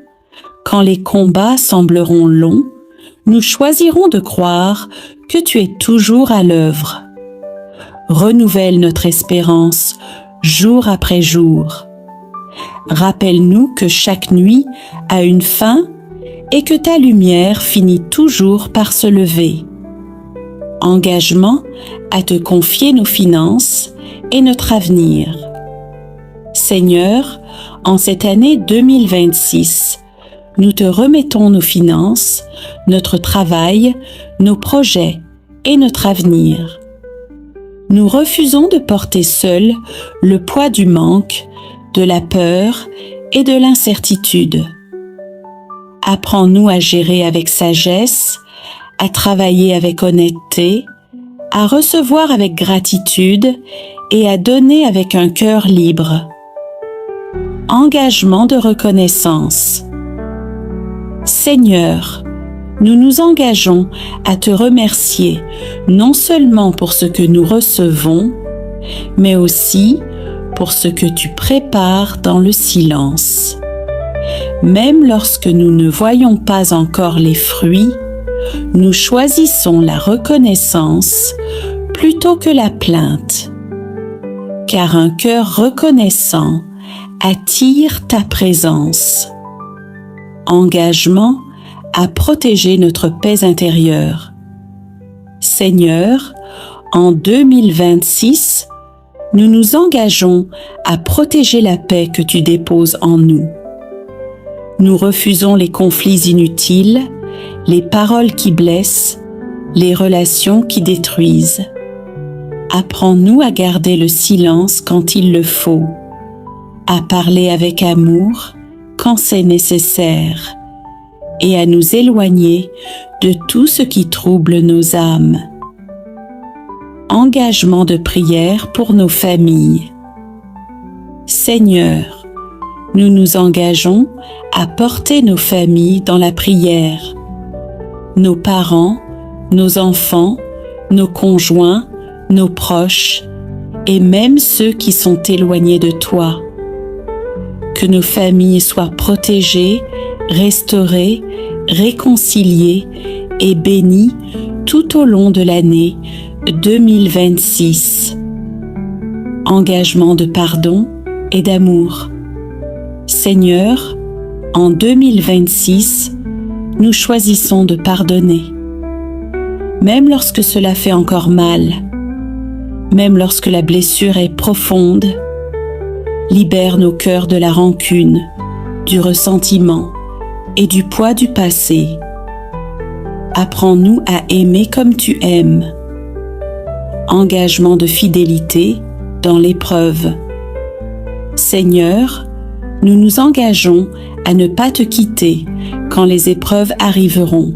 quand les combats sembleront longs, nous choisirons de croire que tu es toujours à l'œuvre. Renouvelle notre espérance jour après jour. Rappelle-nous que chaque nuit a une fin et que ta lumière finit toujours par se lever. Engagement à te confier nos finances et notre avenir. Seigneur, en cette année 2026, nous te remettons nos finances, notre travail, nos projets et notre avenir. Nous refusons de porter seuls le poids du manque, de la peur et de l'incertitude. Apprends-nous à gérer avec sagesse, à travailler avec honnêteté, à recevoir avec gratitude et à donner avec un cœur libre. Engagement de reconnaissance. Seigneur, nous nous engageons à te remercier non seulement pour ce que nous recevons, mais aussi pour ce que tu prépares dans le silence. Même lorsque nous ne voyons pas encore les fruits, nous choisissons la reconnaissance plutôt que la plainte, car un cœur reconnaissant attire ta présence. Engagement à protéger notre paix intérieure. Seigneur, en 2026, nous nous engageons à protéger la paix que tu déposes en nous. Nous refusons les conflits inutiles, les paroles qui blessent, les relations qui détruisent. Apprends-nous à garder le silence quand il le faut, à parler avec amour quand c'est nécessaire, et à nous éloigner de tout ce qui trouble nos âmes. Engagement de prière pour nos familles. Seigneur, nous nous engageons à porter nos familles dans la prière, nos parents, nos enfants, nos conjoints, nos proches et même ceux qui sont éloignés de toi. Que nos familles soient protégées, restaurées, réconciliées et bénies tout au long de l'année 2026. Engagement de pardon et d'amour. Seigneur, en 2026, nous choisissons de pardonner. Même lorsque cela fait encore mal, même lorsque la blessure est profonde, libère nos cœurs de la rancune, du ressentiment et du poids du passé. Apprends-nous à aimer comme tu aimes. Engagement de fidélité dans l'épreuve. Seigneur, nous nous engageons à ne pas te quitter quand les épreuves arriveront.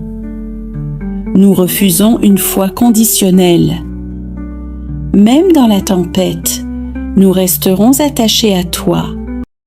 Nous refusons une foi conditionnelle. Même dans la tempête, nous resterons attachés à toi